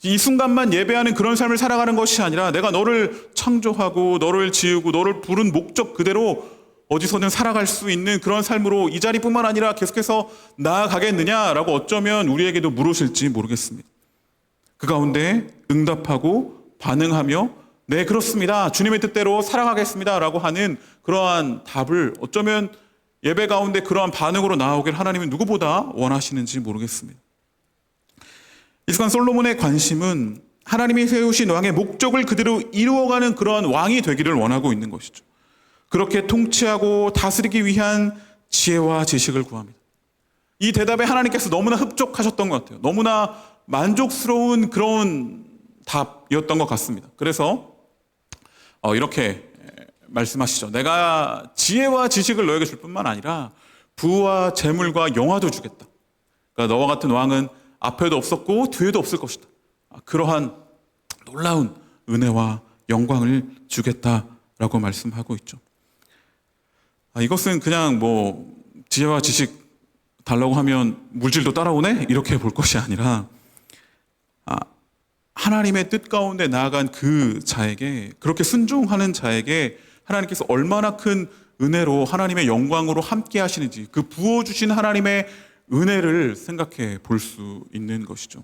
이 순간만 예배하는 그런 삶을 살아가는 것이 아니라 내가 너를 창조하고 너를 지으고 너를 부른 목적 그대로 어디서든 살아갈 수 있는 그런 삶으로 이 자리뿐만 아니라 계속해서 나아가겠느냐라고 어쩌면 우리에게도 물으실지 모르겠습니다. 그 가운데 응답하고 반응하며 네, 그렇습니다. 주님의 뜻대로 살아가겠습니다 라고 하는 그러한 답을 어쩌면 예배 가운데 그러한 반응으로 나오길 하나님은 누구보다 원하시는지 모르겠습니다. 이 순간 솔로몬의 관심은 하나님이 세우신 왕의 목적을 그대로 이루어가는 그러한 왕이 되기를 원하고 있는 것이죠. 그렇게 통치하고 다스리기 위한 지혜와 지식을 구합니다. 이 대답에 하나님께서 너무나 흡족하셨던 것 같아요. 너무나 만족스러운 그런 답이었던 것 같습니다. 그래서 이렇게 말씀하시죠. 내가 지혜와 지식을 너에게 줄 뿐만 아니라 부와 재물과 영화도 주겠다. 그러니까 너와 같은 왕은 앞에도 없었고 뒤에도 없을 것이다. 그러한 놀라운 은혜와 영광을 주겠다라고 말씀하고 있죠. 이것은 그냥 뭐 지혜와 지식 달라고 하면 물질도 따라오네? 이렇게 볼 것이 아니라 하나님의 뜻 가운데 나아간 그 자에게, 그렇게 순종하는 자에게 하나님께서 얼마나 큰 은혜로 하나님의 영광으로 함께 하시는지, 그 부어주신 하나님의 은혜를 생각해 볼 수 있는 것이죠.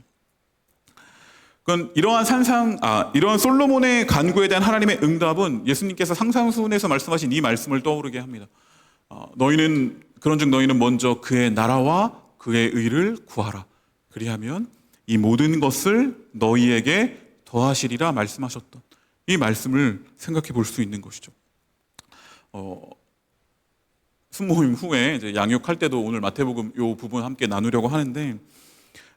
그건 이러한 솔로몬의 간구에 대한 하나님의 응답은 예수님께서 상상순에서 말씀하신 이 말씀을 떠오르게 합니다. 그런즉 너희는 먼저 그의 나라와 그의 의를 구하라. 그리하면 이 모든 것을 너희에게 더하시리라 말씀하셨던 이 말씀을 생각해 볼 수 있는 것이죠. 순모임 후에 이제 양육할 때도 오늘 마태복음 이 부분 함께 나누려고 하는데,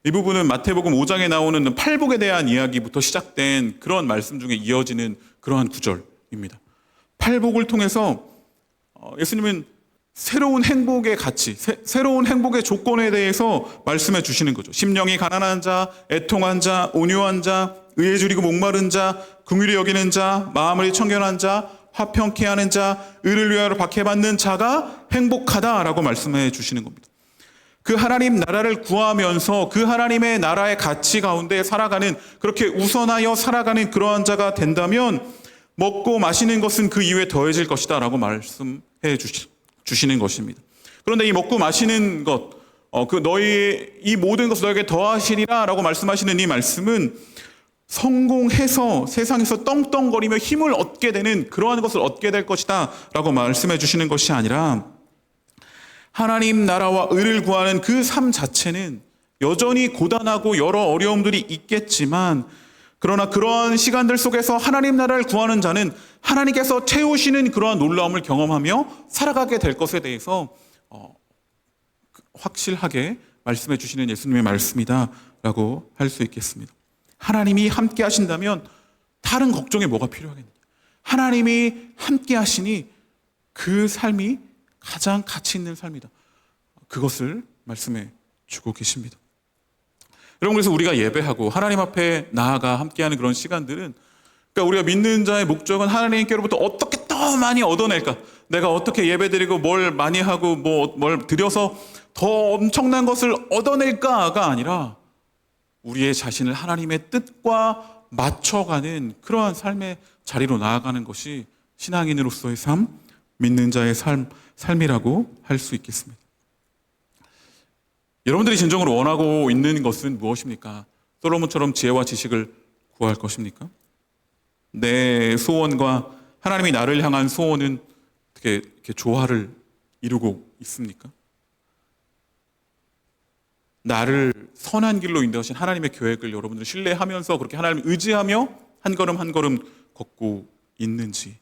이 부분은 마태복음 5장에 나오는 팔복에 대한 이야기부터 시작된 그런 말씀 중에 이어지는 그러한 구절입니다. 팔복을 통해서 예수님은 새로운 행복의 가치, 새로운 행복의 조건에 대해서 말씀해 주시는 거죠. 심령이 가난한 자, 애통한 자, 온유한 자, 의에 줄이고 목마른 자, 긍휼히 여기는 자, 마음을 청결한 자, 화평케 하는 자, 의를 위하여 박해받는 자가 행복하다라고 말씀해 주시는 겁니다. 그 하나님 나라를 구하면서 그 하나님의 나라의 가치 가운데 살아가는, 그렇게 우선하여 살아가는 그러한 자가 된다면 먹고 마시는 것은 그 이후에 더해질 것이다 라고 말씀해 주시는 것입니다. 그런데 이 먹고 마시는 것, 이 모든 것을 너에게 더하시리라 라고 말씀하시는 이 말씀은 성공해서 세상에서 떵떵거리며 힘을 얻게 되는 그러한 것을 얻게 될 것이다 라고 말씀해 주시는 것이 아니라, 하나님 나라와 의를 구하는 그 삶 자체는 여전히 고단하고 여러 어려움들이 있겠지만, 그러나 그러한 시간들 속에서 하나님 나라를 구하는 자는 하나님께서 채우시는 그러한 놀라움을 경험하며 살아가게 될 것에 대해서 확실하게 말씀해 주시는 예수님의 말씀이다라고 할 수 있겠습니다. 하나님이 함께 하신다면 다른 걱정에 뭐가 필요하겠느냐. 하나님이 함께 하시니 그 삶이 가장 가치 있는 삶이다. 그것을 말씀해 주고 계십니다. 여러분, 그래서 우리가 예배하고 하나님 앞에 나아가 함께하는 그런 시간들은, 그러니까 우리가 믿는 자의 목적은 하나님께로부터 어떻게 더 많이 얻어낼까, 내가 어떻게 예배드리고 뭘 많이 하고 뭘 드려서 더 엄청난 것을 얻어낼까가 아니라 우리의 자신을 하나님의 뜻과 맞춰가는 그러한 삶의 자리로 나아가는 것이 신앙인으로서의 삶, 믿는 자의 삶이라고 할 수 있겠습니다. 여러분들이 진정으로 원하고 있는 것은 무엇입니까? 솔로몬처럼 지혜와 지식을 구할 것입니까? 내 소원과 하나님이 나를 향한 소원은 어떻게 이렇게 조화를 이루고 있습니까? 나를 선한 길로 인도하신 하나님의 계획을 여러분들 신뢰하면서 그렇게 하나님을 의지하며 한 걸음 한 걸음 걷고 있는지,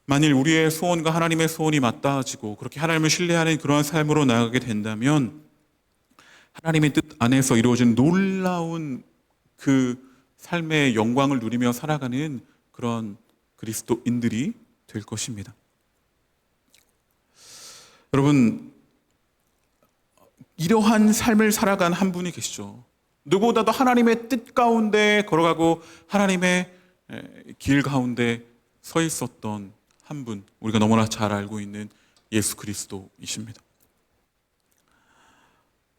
만일 우리의 소원과 하나님의 소원이 맞닿아지고 그렇게 하나님을 신뢰하는 그러한 삶으로 나아가게 된다면 하나님의 뜻 안에서 이루어진 놀라운 그 삶의 영광을 누리며 살아가는 그런 그리스도인들이 될 것입니다. 여러분, 이러한 삶을 살아간 한 분이 계시죠. 누구보다도 하나님의 뜻 가운데 걸어가고 하나님의 길 가운데 서 있었던 한 분, 우리가 너무나 잘 알고 있는 예수 그리스도이십니다.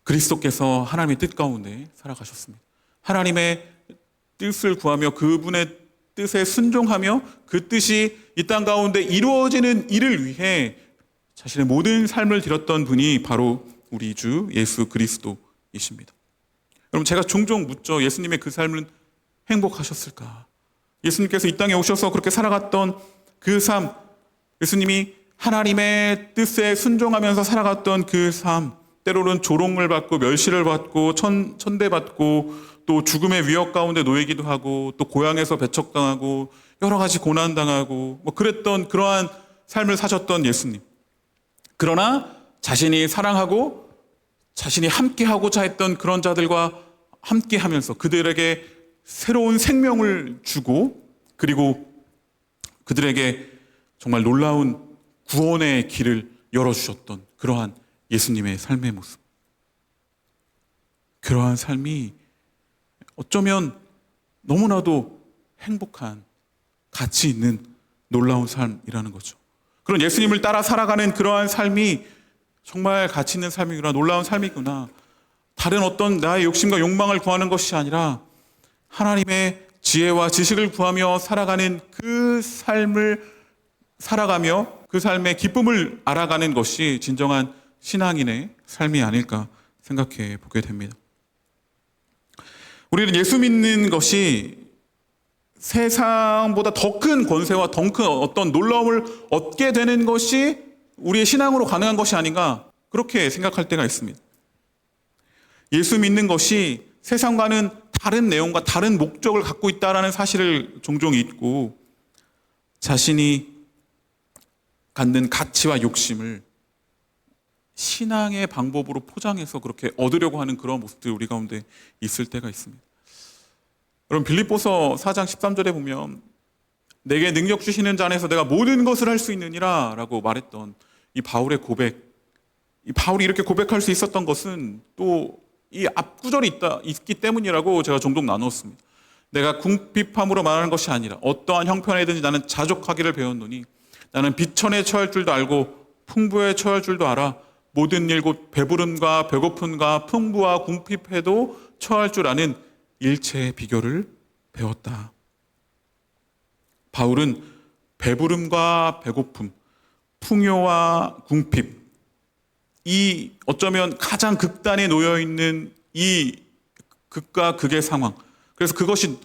그리스도께서 하나님의 뜻 가운데 살아가셨습니다. 하나님의 뜻을 구하며 그분의 뜻에 순종하며 그 뜻이 이 땅 가운데 이루어지는 일을 위해 자신의 모든 삶을 드렸던 분이 바로 우리 주 예수 그리스도이십니다. 여러분, 제가 종종 묻죠. 예수님의 그 삶은 행복하셨을까? 예수님께서 이 땅에 오셔서 그렇게 살아갔던 그 삶, 예수님이 하나님의 뜻에 순종하면서 살아갔던 그 삶, 때로는 조롱을 받고 멸시를 받고 천대받고 또 죽음의 위협 가운데 놓이기도 하고 또 고향에서 배척당하고 여러 가지 고난당하고 그랬던 그러한 삶을 사셨던 예수님. 그러나 자신이 사랑하고 자신이 함께하고자 했던 그런 자들과 함께하면서 그들에게 새로운 생명을 주고, 그리고 그들에게 정말 놀라운 구원의 길을 열어주셨던 그러한 예수님의 삶의 모습. 그러한 삶이 어쩌면 너무나도 행복한, 가치 있는 놀라운 삶이라는 거죠. 그런 예수님을 따라 살아가는 그러한 삶이 정말 가치 있는 삶이구나, 놀라운 삶이구나. 다른 어떤 나의 욕심과 욕망을 구하는 것이 아니라 하나님의 지혜와 지식을 구하며 살아가는 그 삶을 살아가며 그 삶의 기쁨을 알아가는 것이 진정한 신앙인의 삶이 아닐까 생각해 보게 됩니다. 우리는 예수 믿는 것이 세상보다 더 큰 권세와 더 큰 어떤 놀라움을 얻게 되는 것이 우리의 신앙으로 가능한 것이 아닌가 그렇게 생각할 때가 있습니다. 예수 믿는 것이 세상과는 다른 내용과 다른 목적을 갖고 있다는 사실을 종종 잊고 자신이 갖는 가치와 욕심을 신앙의 방법으로 포장해서 그렇게 얻으려고 하는 그런 모습들이 우리 가운데 있을 때가 있습니다. 여러분 빌립보서 4장 13절에 보면 내게 능력 주시는 자 안에서 내가 모든 것을 할 수 있느니라 라고 말했던 이 바울의 고백, 이 바울이 이렇게 고백할 수 있었던 것은 또 이 앞구절이 있기 때문이라고 제가 종종 나누었습니다. 내가 궁핍함으로 말하는 것이 아니라 어떠한 형편에든지 나는 자족하기를 배웠노니 나는 비천에 처할 줄도 알고 풍부에 처할 줄도 알아 모든 일 곧 배부름과 배고픔과 풍부와 궁핍해도 처할 줄 아는 일체의 비결을 배웠다. 바울은 배부름과 배고픔, 풍요와 궁핍, 이 어쩌면 가장 극단에 놓여 있는 이 극과 극의 상황. 그래서 그것이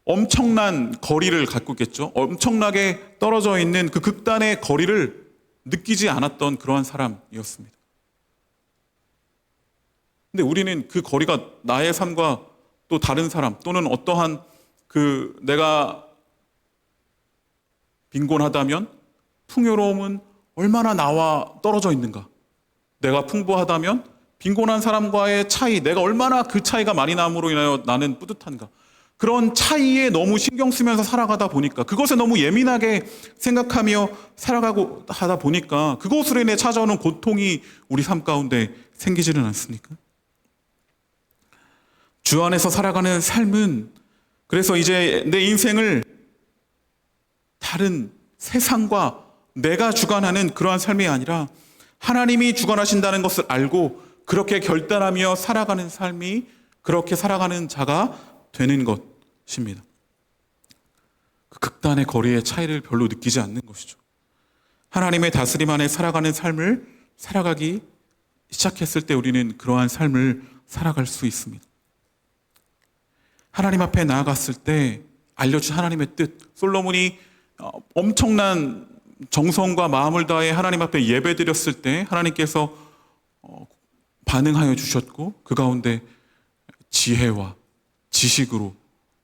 엄청난 거리를 갖고 있겠죠. 엄청나게 떨어져 있는 그 극단의 거리를 느끼지 않았던 그러한 사람이었습니다. 근데 우리는 그 거리가 나의 삶과 또 다른 사람 또는 어떠한 그 내가 빈곤하다면 풍요로움은 얼마나 나와 떨어져 있는가? 내가 풍부하다면 빈곤한 사람과의 차이, 내가 얼마나 그 차이가 많이 남으로 인하여 나는 뿌듯한가? 그런 차이에 너무 신경 쓰면서 살아가다 보니까 그것에 너무 예민하게 생각하며 살아가고 하다 보니까 그것으로 인해 찾아오는 고통이 우리 삶 가운데 생기지는 않습니까? 주 안에서 살아가는 삶은 그래서 이제 내 인생을 다른 세상과 내가 주관하는 그러한 삶이 아니라 하나님이 주관하신다는 것을 알고 그렇게 결단하며 살아가는 삶이 그렇게 살아가는 자가 되는 것입니다. 그 극단의 거리의 차이를 별로 느끼지 않는 것이죠. 하나님의 다스림 안에 살아가는 삶을 살아가기 시작했을 때 우리는 그러한 삶을 살아갈 수 있습니다. 하나님 앞에 나아갔을 때 알려준 하나님의 뜻, 솔로몬이 엄청난 정성과 마음을 다해 하나님 앞에 예배드렸을 때 하나님께서 반응하여 주셨고 그 가운데 지혜와 지식으로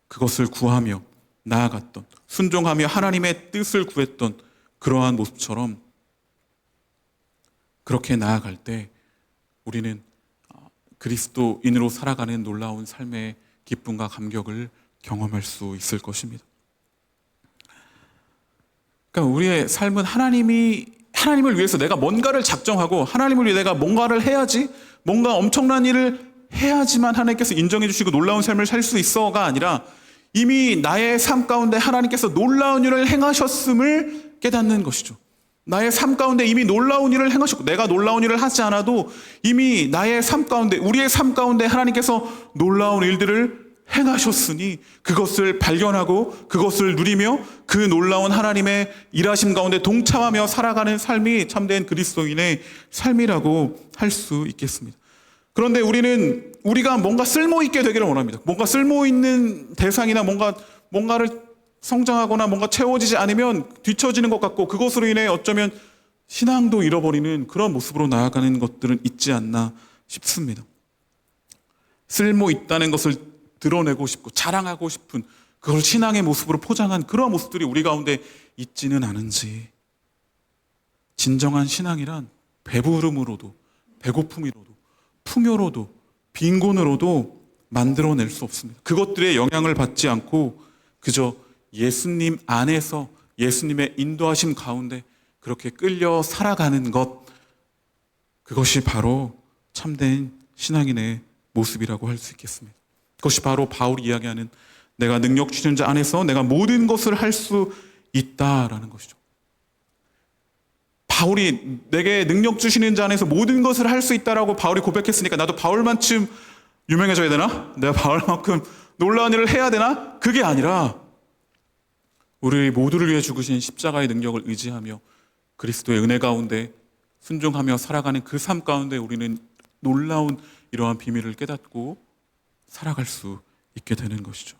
그것을 구하며 나아갔던, 순종하며 하나님의 뜻을 구했던 그러한 모습처럼 그렇게 나아갈 때 우리는 그리스도인으로 살아가는 놀라운 삶의 기쁨과 감격을 경험할 수 있을 것입니다. 그러니까 우리의 삶은 하나님을 위해서 내가 뭔가를 작정하고 하나님을 위해 내가 뭔가를 해야지, 뭔가 엄청난 일을 해야지만 하나님께서 인정해 주시고 놀라운 삶을 살 수 있어가 아니라 이미 나의 삶 가운데 하나님께서 놀라운 일을 행하셨음을 깨닫는 것이죠. 나의 삶 가운데 이미 놀라운 일을 행하셨고 내가 놀라운 일을 하지 않아도 이미 나의 삶 가운데 우리의 삶 가운데 하나님께서 놀라운 일들을 행하셨으니 그것을 발견하고 그것을 누리며 그 놀라운 하나님의 일하심 가운데 동참하며 살아가는 삶이 참된 그리스도인의 삶이라고 할 수 있겠습니다. 그런데 우리가 뭔가 쓸모있게 되기를 원합니다. 뭔가 쓸모있는 대상이나 뭔가를 성장하거나 뭔가 채워지지 않으면 뒤처지는 것 같고 그것으로 인해 어쩌면 신앙도 잃어버리는 그런 모습으로 나아가는 것들은 있지 않나 싶습니다. 쓸모있다는 것을 드러내고 싶고 자랑하고 싶은 그걸 신앙의 모습으로 포장한 그런 모습들이 우리 가운데 있지는 않은지, 진정한 신앙이란 배부름으로도 배고픔으로도 풍요로도 빈곤으로도 만들어낼 수 없습니다. 그것들의 영향을 받지 않고 그저 예수님 안에서 예수님의 인도하심 가운데 그렇게 끌려 살아가는 것, 그것이 바로 참된 신앙인의 모습이라고 할 수 있겠습니다. 그것이 바로 바울이 이야기하는 내가 능력 주시는 자 안에서 내가 모든 것을 할 수 있다라는 것이죠. 바울이 내게 능력 주시는 자 안에서 모든 것을 할 수 있다라고 바울이 고백했으니까 나도 바울만큼 유명해져야 되나? 내가 바울만큼 놀라운 일을 해야 되나? 그게 아니라 우리 모두를 위해 죽으신 십자가의 능력을 의지하며 그리스도의 은혜 가운데 순종하며 살아가는 그 삶 가운데 우리는 놀라운 이러한 비밀을 깨닫고 살아갈 수 있게 되는 것이죠.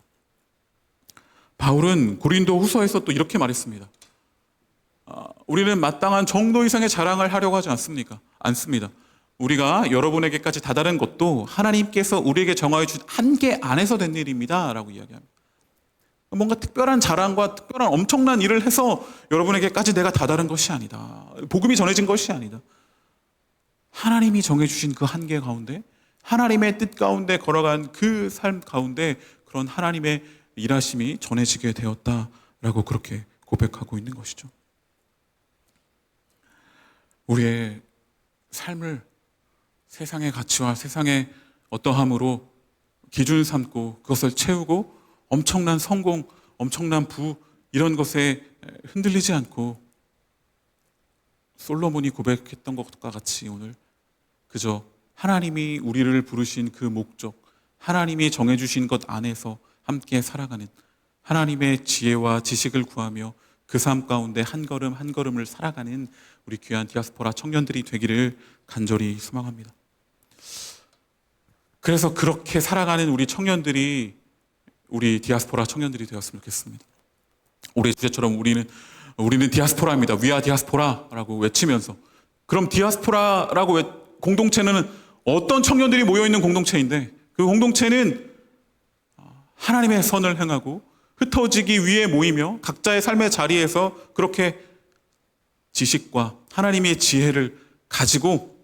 바울은 고린도 후서에서 또 이렇게 말했습니다. 우리는 마땅한 정도 이상의 자랑을 하려고 하지 않습니다. 우리가 여러분에게까지 다다른 것도 하나님께서 우리에게 정하여 준 한계 안에서 된 일입니다 라고 이야기합니다. 뭔가 특별한 자랑과 특별한 엄청난 일을 해서 여러분에게까지 내가 다다른 것이 아니다. 복음이 전해진 것이 아니다. 하나님이 정해주신 그 한계 가운데, 하나님의 뜻 가운데 걸어간 그 삶 가운데 그런 하나님의 일하심이 전해지게 되었다라고 그렇게 고백하고 있는 것이죠. 우리의 삶을 세상의 가치와 세상의 어떠함으로 기준 삼고 그것을 채우고 엄청난 성공, 엄청난 부 이런 것에 흔들리지 않고 솔로몬이 고백했던 것과 같이 오늘 그저 하나님이 우리를 부르신 그 목적, 하나님이 정해주신 것 안에서 함께 살아가는 하나님의 지혜와 지식을 구하며 그 삶 가운데 한 걸음 한 걸음을 살아가는 우리 귀한 디아스포라 청년들이 되기를 간절히 소망합니다. 그래서 그렇게 살아가는 우리 청년들이 우리 디아스포라 청년들이 되었으면 좋겠습니다. 올해 주제처럼 우리는 디아스포라입니다. 위아 디아스포라라고 외치면서 그럼 디아스포라라고 공동체는 어떤 청년들이 모여있는 공동체인데 그 공동체는 하나님의 선을 행하고 흩어지기 위해 모이며 각자의 삶의 자리에서 그렇게 지식과 하나님의 지혜를 가지고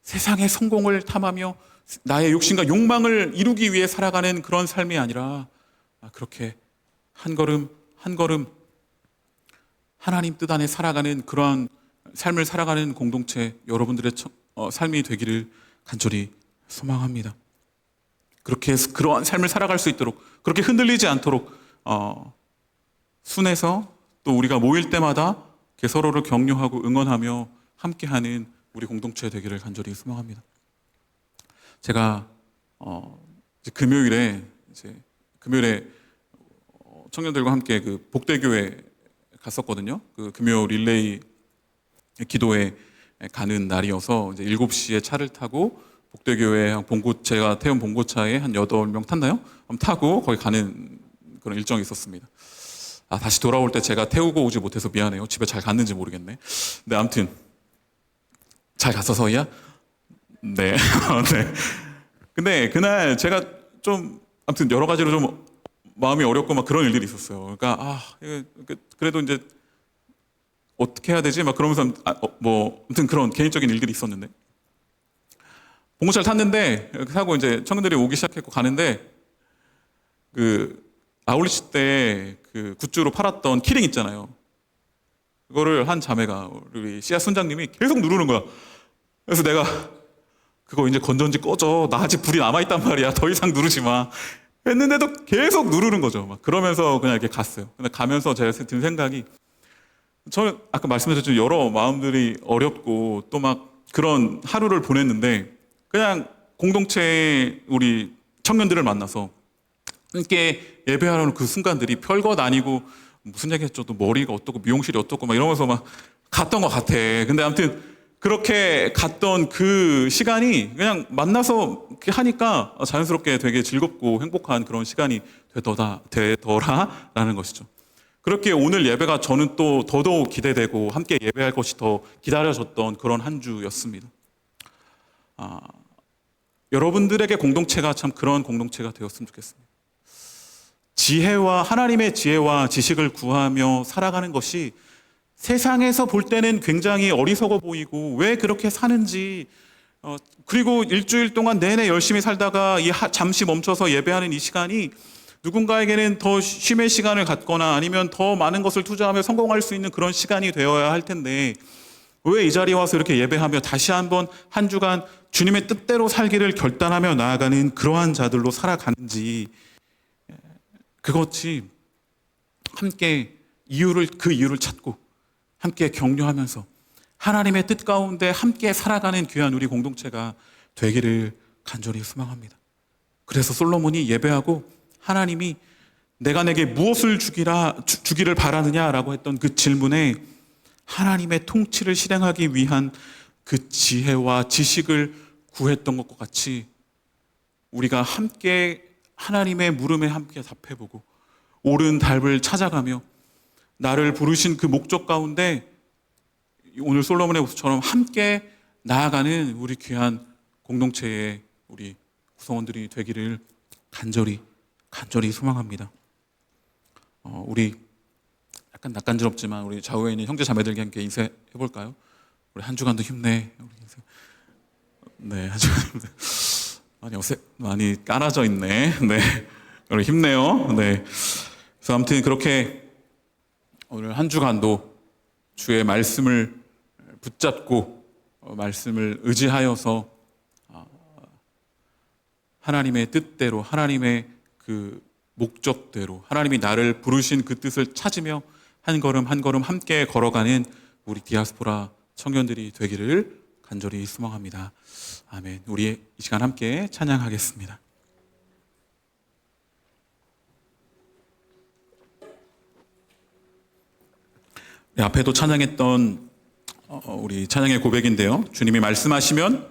세상의 성공을 탐하며 나의 욕심과 욕망을 이루기 위해 살아가는 그런 삶이 아니라 그렇게 한 걸음 한 걸음 하나님 뜻 안에 살아가는 그러한 삶을 살아가는 공동체 여러분들의 삶이 되기를 간절히 소망합니다. 그렇게 해서 그러한 삶을 살아갈 수 있도록 그렇게 흔들리지 않도록 순에서 또 우리가 모일 때마다 서로를 격려하고 응원하며 함께하는 우리 공동체 되기를 간절히 소망합니다. 제가 금요일에 청년들과 함께 그 복대교회 갔었거든요. 그 금요 릴레이 기도회 가는 날이어서 이제 7시에 차를 타고 복대교회 제가 태운 봉고차에 한 8명 탔나요? 타고 거기 가는 그런 일정이 있었습니다. 다시 돌아올 때 제가 태우고 오지 못해서 미안해요. 집에 잘 갔는지 모르겠네. 근데 아무튼 잘 갔어서야? 네. 네. 근데 그날 제가 좀 아무튼 여러 가지로 좀 마음이 어렵고 막 그런 일들이 있었어요. 그러니까 그래도 이제 어떻게 해야 되지? 막 그러면서 아무튼 그런 개인적인 일들이 있었는데 봉고차를 탔는데 이렇게 타고 이제 청년들이 오기 시작했고 가는데 그 아울리치 때 그 굿즈로 팔았던 키링 있잖아요. 그거를 한 자매가 우리 씨앗 선장님이 계속 누르는 거야. 그래서 내가 그거 이제 건전지 꺼져. 나 아직 불이 남아있단 말이야. 더 이상 누르지 마. 했는데도 계속 누르는 거죠. 막 그러면서 그냥 이렇게 갔어요. 근데 가면서 제가 든 생각이 저는 아까 말씀드렸지만 여러 마음들이 어렵고 또 막 그런 하루를 보냈는데 그냥 공동체의 우리 청년들을 만나서 함께 예배하는 그 순간들이 별것 아니고 무슨 얘기 했죠? 또 머리가 어떻고 미용실이 어떻고 막 이러면서 막 갔던 것 같아. 근데 아무튼 그렇게 갔던 그 시간이 그냥 만나서 하니까 자연스럽게 되게 즐겁고 행복한 그런 시간이 되더라라는 것이죠. 그렇게 오늘 예배가 저는 또 더더욱 기대되고 함께 예배할 것이 더 기다려졌던 그런 한 주였습니다. 여러분들에게 공동체가 참 그런 공동체가 되었으면 좋겠습니다. 하나님의 지혜와 지식을 구하며 살아가는 것이 세상에서 볼 때는 굉장히 어리석어 보이고 왜 그렇게 사는지 그리고 일주일 동안 내내 열심히 살다가 잠시 멈춰서 예배하는 이 시간이 누군가에게는 더 쉼의 시간을 갖거나 아니면 더 많은 것을 투자하며 성공할 수 있는 그런 시간이 되어야 할 텐데 왜 이 자리에 와서 이렇게 예배하며 다시 한번 한 주간 주님의 뜻대로 살기를 결단하며 나아가는 그러한 자들로 살아가는지 그것이 함께 그 이유를 찾고 함께 격려하면서 하나님의 뜻 가운데 함께 살아가는 귀한 우리 공동체가 되기를 간절히 소망합니다. 그래서 솔로몬이 예배하고 하나님이 내가 내게 무엇을 주기를 바라느냐라고 했던 그 질문에 하나님의 통치를 실행하기 위한 그 지혜와 지식을 구했던 것과 같이 우리가 함께 하나님의 물음에 함께 답해보고 옳은 답을 찾아가며 나를 부르신 그 목적 가운데 오늘 솔로몬의 모습처럼 함께 나아가는 우리 귀한 공동체의 우리 구성원들이 되기를 간절히 소망합니다. 우리 약간 낯간지럽지만 우리 좌우에 있는 형제 자매들과 함께 인사해 볼까요? 우리 한 주간도 힘내. 네, 한 주간 힘내. 많이 깔아져 있네. 네, 우리 힘내요. 네. 그래서 아무튼 그렇게 오늘 한 주간도 주의 말씀을 붙잡고 말씀을 의지하여서 하나님의 뜻대로, 하나님의 그 목적대로, 하나님이 나를 부르신 그 뜻을 찾으며 한 걸음 한 걸음 함께 걸어가는 우리 디아스포라 청년들이 되기를 간절히 소망합니다. 아멘. 우리 이 시간 함께 찬양하겠습니다. 네, 앞에도 찬양했던 우리 찬양의 고백인데요. 주님이 말씀하시면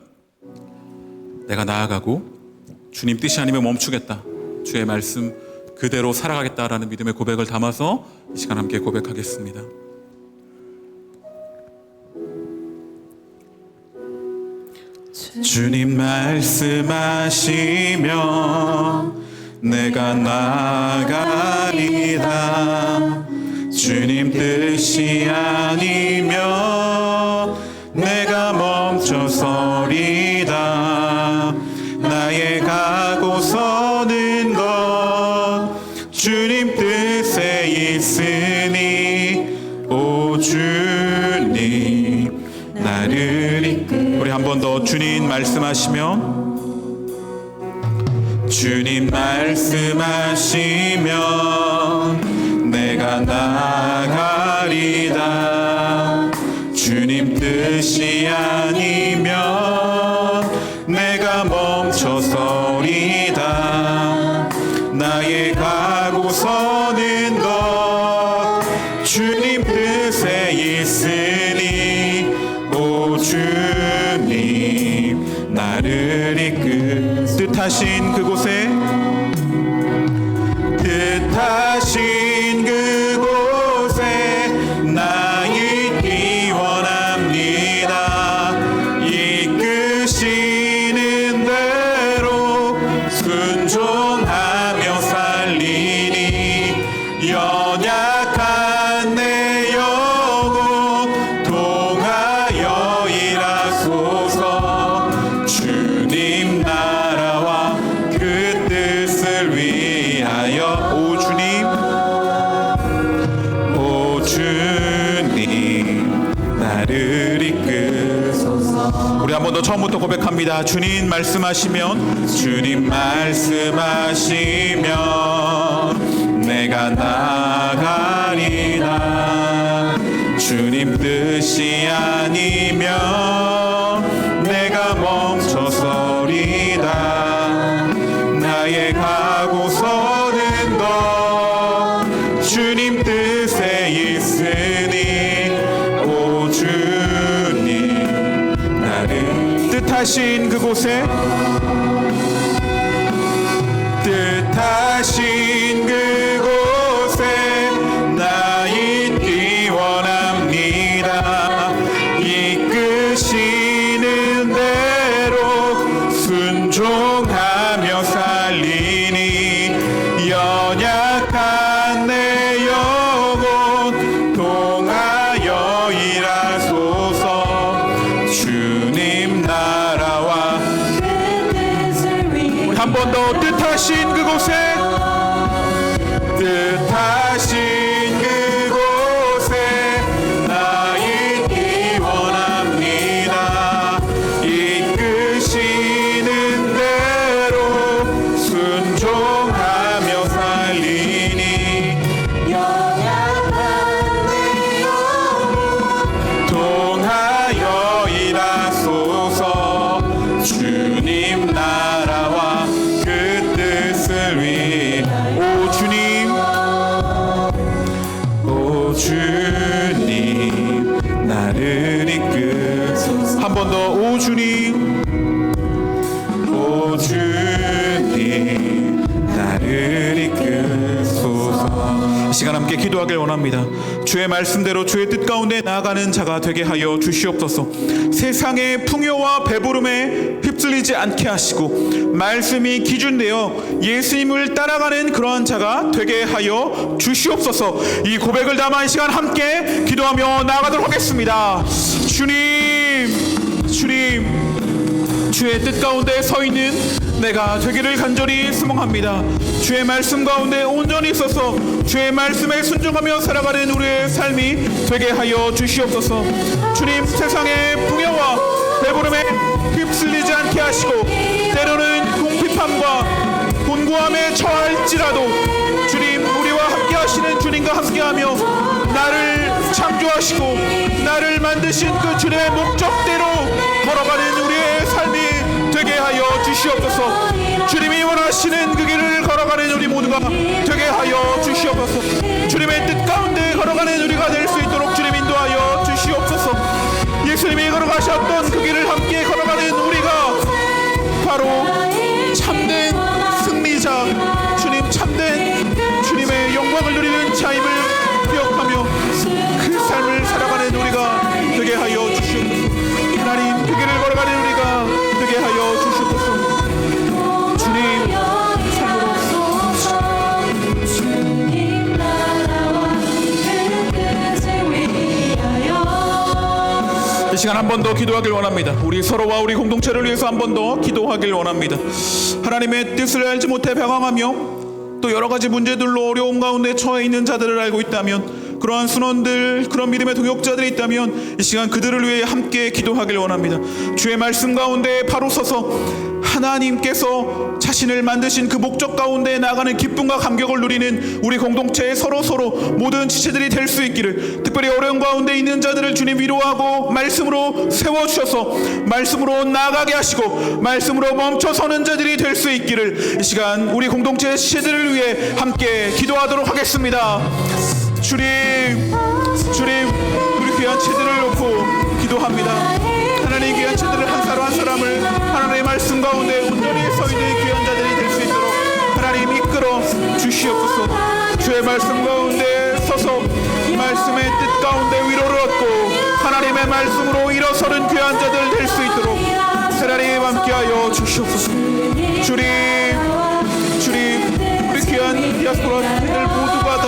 내가 나아가고 주님 뜻이 아니면 멈추겠다. 주의 말씀 그대로 살아가겠다라는 믿음의 고백을 담아서 이 시간 함께 고백하겠습니다. 주님 말씀하시면 내가 나아가리라. 주님 뜻이 아니면 내가 멈춰서리다. 나의 가고 서는 것 주님 뜻에 있으니 오 주님 나를 이끌. 우리 한 번 더 주님 말씀하시면 주님 말씀하시면 내가 나아가리다. 주님 뜻이 아니면 내가 멈춰서리다. 나의 가고 서는 것 주님 뜻에 있으니 오 주님 나를 이끌. 뜻하신 그곳에 뜻하신 그곳에 나 있기 원합니다. 이끄시는 대로 순종하며 살리니 연약한 내 영혼 통하여 일하소서. 주님 나라와 그 뜻을 위하여 오 주님 나를 이끌소서. 우리 한 번 더 처음부터 고백합니다. 주님 말씀하시면 주님 말씀하시면 내가 나아가리라. 주님 뜻이 아니면 내가 멈춰서리다. 나의 가고 서는 것 주님 뜻에 있으니 오 주님 나를 뜻하신 그곳에 뜻하신 그곳에 나 있기 원합니다. 이끄시는 대로 순종하며 살리니 연약한 내 영혼 통하여 일하소서. 주님 나라와 우리 한 번 더 뜻하신 그곳에 뜻하신 그곳에 나 있기 원합니다. 이끄시는 대로 순종하며 살리니 연약한 내 영혼 통하여 일하소서. 주님 나라와 그 나를 이끄소서. 한 번 더. 오 주님, 오 주님, 나를 이끄소서. 이 시간 함께 기도하길 원합니다. 주의 말씀대로 주의 뜻 가운데 나아가는 자가 되게 하여 주시옵소서. 세상의 풍요와 배부름에 휩쓸리지 않게 하시고 말씀이 기준되어 예수님을 따라가는 그러한 자가 되게 하여 주시옵소서. 이 고백을 담아 이 시간 함께 기도하며 나아가도록 하겠습니다. 주님, 주님, 주의 뜻 가운데 서 있는 내가 되기를 간절히 소망합니다. 주의 말씀 가운데 온전히 있어서 주의 말씀에 순종하며 살아가는 우리의 삶이 되게 하여 주시옵소서. 주님, 세상의 풍요와 배부름에 휩쓸리지 않게 하시고 때로는 궁핍함과 곤고함에 처할지라도 주님, 우리와 함께 하시는 주님과 함께하며 나를 창조하시고 나를 만드신 그 주님의 목적대로 걸어가는 우리의 삶이 되게 하여 주시옵소서. 주님이 원하시는 그 길을 걸어가는 우리 모두가 되게 하여 주시옵소서. 주님의 뜻 가운데 걸어가는 우리가 될 수 있도록 주님 인도하여 주시옵소서. 예수님이 걸어가셨던 그 길을 함께 걸어가는 우리가 바로 참된 승리자, 주님 참된 주님의 영광을 누리는 자임을 기억하며 그 삶을 살아가는 우리가 되게 하여 주시옵소서. 하나님, 그 길을 걸어가는 우리가 되게 하여 주시옵소서. 주님, 삶으로 이 시간 한 번 더 기도하길 원합니다. 우리 서로와 우리 공동체를 위해서 한 번 더 기도하길 원합니다. 하나님의 뜻을 알지 못해 방황하며 또 여러 가지 문제들로 어려움 가운데 처해 있는 자들을 알고 있다면, 그러한 순원들, 그런 믿음의 동역자들이 있다면 이 시간 그들을 위해 함께 기도하길 원합니다. 주의 말씀 가운데 바로 서서 하나님께서 자신을 만드신 그 목적 가운데 나아가는 기쁨과 감격을 누리는 우리 공동체의 서로 모든 지체들이 될 수 있기를, 특별히 어려움 가운데 있는 자들을 주님 위로하고 말씀으로 세워주셔서 말씀으로 나아가게 하시고 말씀으로 멈춰서는 자들이 될 수 있기를, 이 시간 우리 공동체의 지체들을 위해 함께 기도하도록 하겠습니다. 주님, 우리 귀한 체들을 놓고 기도합니다. 하나님, 귀한 체들을 한 사람 한 사람을 하나님의 말씀 가운데 온전히 서 있는 귀한 자들이 될 수 있도록 하나님 이끌어 주시옵소서. 주의 말씀 가운데 서서 말씀의 뜻 가운데 위로를 얻고 하나님의 말씀으로 일어서는 귀한 자들 될 수 있도록 하나님 함께하여 주시옵소서. 주님, 우리 귀한 디아스포라들 모두가 다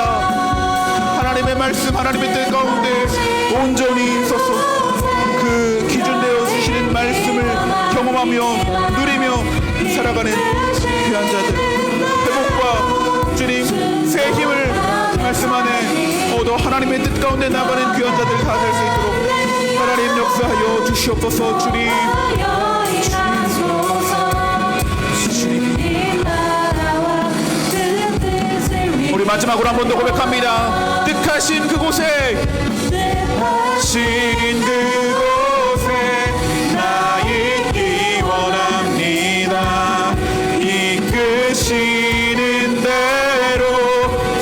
하나님의 말씀, 하나님의 뜻 가운데 온전히 서서 그 기준되어 주시는 말씀을 경험하며 누리며 살아가는 귀한 자들, 회복과 주님 새 힘을 말씀 안에 얻어 하나님의 뜻 가운데 나가는 귀한 자들 다 될 수 있도록 하나님 역사하여 주시옵소서. 주님, 우리 마지막으로 한 번 더 고백합니다. 뜻하신 그곳에 신 그곳에 나 있기 원합니다. 이끄시는 대로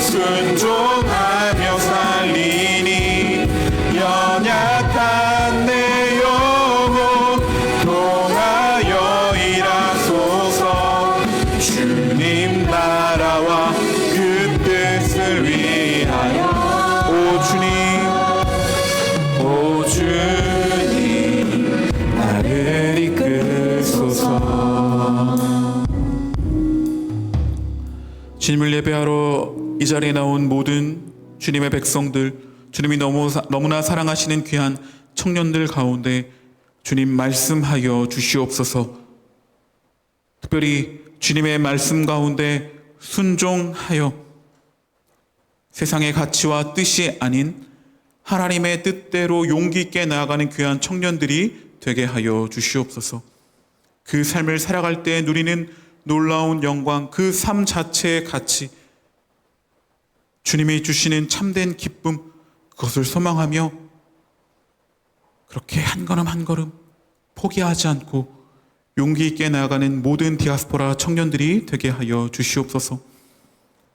순종하며 살리니 연약한 내 영혼 통하여 일하소서. 주님 나라와 그 뜻을 위하여. 오 주님, 나를 이끄소서. 주님을 예배하러 이 자리에 나온 모든 주님의 백성들, 주님이 너무나 사랑하시는 귀한 청년들 가운데 주님 말씀하여 주시옵소서. 특별히 주님의 말씀 가운데 순종하여 세상의 가치와 뜻이 아닌 하나님의 뜻대로 용기 있게 나아가는 귀한 청년들이 되게 하여 주시옵소서. 그 삶을 살아갈 때 누리는 놀라운 영광, 그 삶 자체의 가치, 주님이 주시는 참된 기쁨, 그것을 소망하며 그렇게 한 걸음 한 걸음 포기하지 않고 용기 있게 나아가는 모든 디아스포라 청년들이 되게 하여 주시옵소서.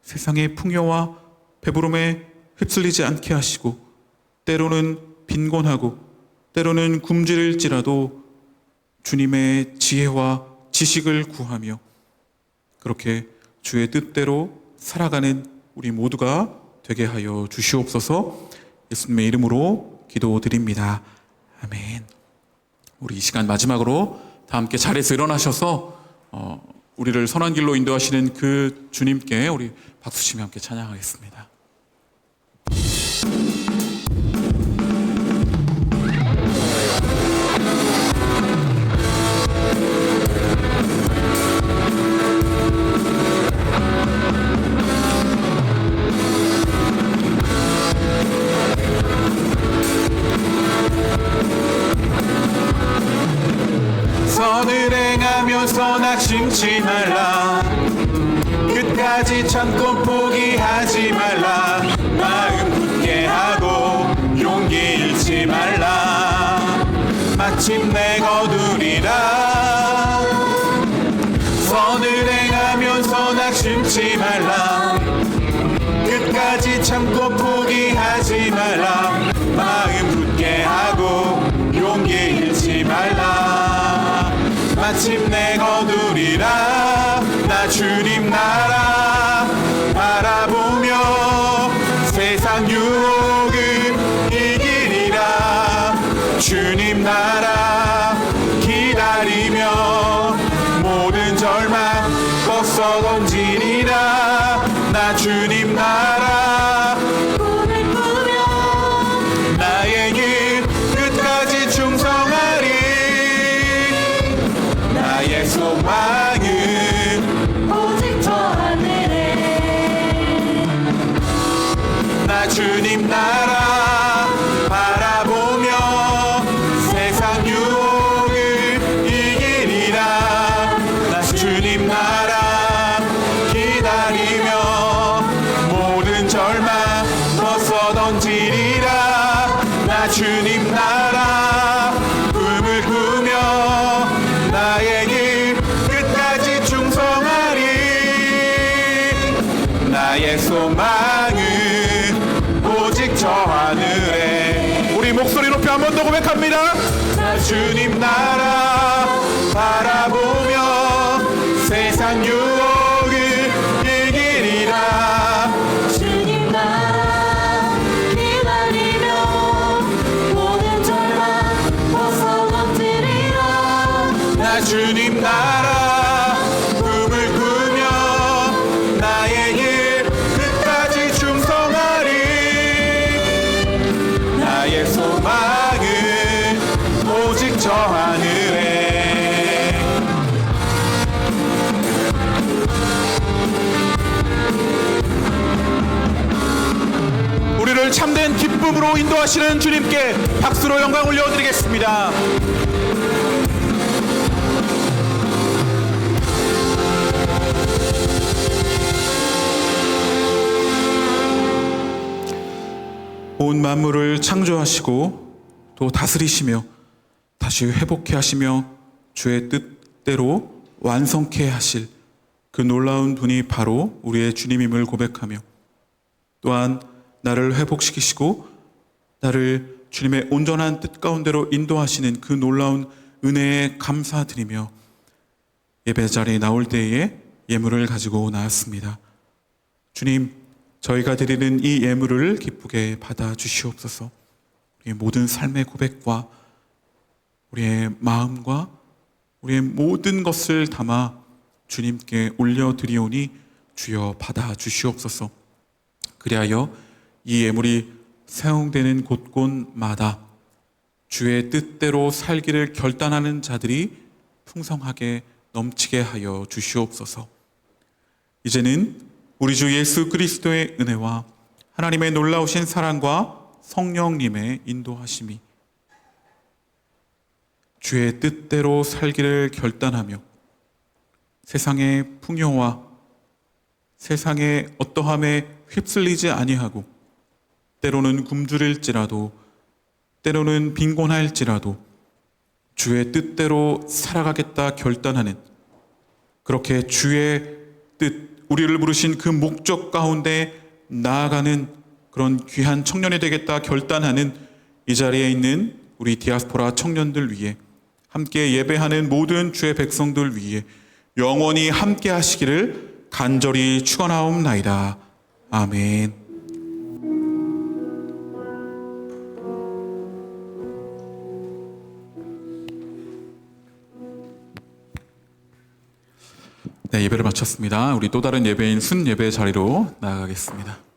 세상의 풍요와 배부름에 휩쓸리지 않게 하시고 때로는 빈곤하고 때로는 굶주릴지라도 주님의 지혜와 지식을 구하며 그렇게 주의 뜻대로 살아가는 우리 모두가 되게 하여 주시옵소서. 예수님의 이름으로 기도드립니다. 아멘. 우리 이 시간 마지막으로 다 함께 자리에서 일어나셔서 우리를 선한 길로 인도하시는 그 주님께 우리 박수 치며 함께 찬양하겠습니다. 선을 행하면서 낙심치 말라. 끝까지 참고 포기하지 말라. 마음 굳게 하고 용기 잃지 말라. 마침내 거두리라. 선을 행하면서 낙심치 말라. 끝까지 참고 포기하지 말라. 마음 굳게 하고 용기 잃지 말라. 마침내 거두리라. 나 주님 나라 바라보며 세상 유혹을 이기리라. 주님 나라 기다리며 모든 절망 벗어 던지리라. 나 주님 나라 꿈을 꾸며 나의 길 끝까지 충성하리. 나의 소망은 오직 저 하늘에. 나 주님 나라 바라보며 세상 유혹을 이기리라. 나 주님 나라 기다리며 모든 절망 벗어 던지리라. 나 주님 나라 꿈을 꾸며 나의 길 끝까지 충성하리. 나의 소망은 오직 저 하늘에. 우리 목소리 높이 한 번 더 고백합니다. 나 주님 나라 바라보며 세상 유혹을 이기리라. 주님 나라 기다리며 모든 절망 벗어 던지리라. 나 주님 나라 꿈을 꾸며 나의 길 끝까지 충성하리. 나의 소망은 오직 저 하늘에. 우리를 참된 기쁨으로 인도하시는 주님께 박수로 영광 올려드리겠습니다. 온 만물을 창조하시고 또 다스리시며 다시 회복해 하시며 주의 뜻대로 완성케 하실 그 놀라운 분이 바로 우리의 주님임을 고백하며 또한 나를 회복시키시고 나를 주님의 온전한 뜻 가운데로 인도하시는 그 놀라운 은혜에 감사드리며 예배 자리에 나올 때에 예물을 가지고 나왔습니다. 주님, 저희가 드리는 이 예물을 기쁘게 받아 주시옵소서. 우리의 모든 삶의 고백과 우리의 마음과 우리의 모든 것을 담아 주님께 올려드리오니 주여 받아 주시옵소서. 그리하여 이 예물이 사용되는 곳곳마다 주의 뜻대로 살기를 결단하는 자들이 풍성하게 넘치게 하여 주시옵소서. 이제는 우리 주 예수 그리스도의 은혜와 하나님의 놀라우신 사랑과 성령님의 인도하심이 주의 뜻대로 살기를 결단하며 세상의 풍요와 세상의 어떠함에 휩쓸리지 아니하고 때로는 굶주릴지라도 때로는 빈곤할지라도 주의 뜻대로 살아가겠다 결단하는 그렇게 주의 뜻 우리를 부르신 그 목적 가운데 나아가는 그런 귀한 청년이 되겠다 결단하는 이 자리에 있는 우리 디아스포라 청년들 위해 함께 예배하는 모든 주의 백성들 위해 영원히 함께 하시기를 간절히 축원하옵나이다. 아멘. 네, 예배를 마쳤습니다. 우리 또 다른 예배인 순 예배 자리로 나아가겠습니다.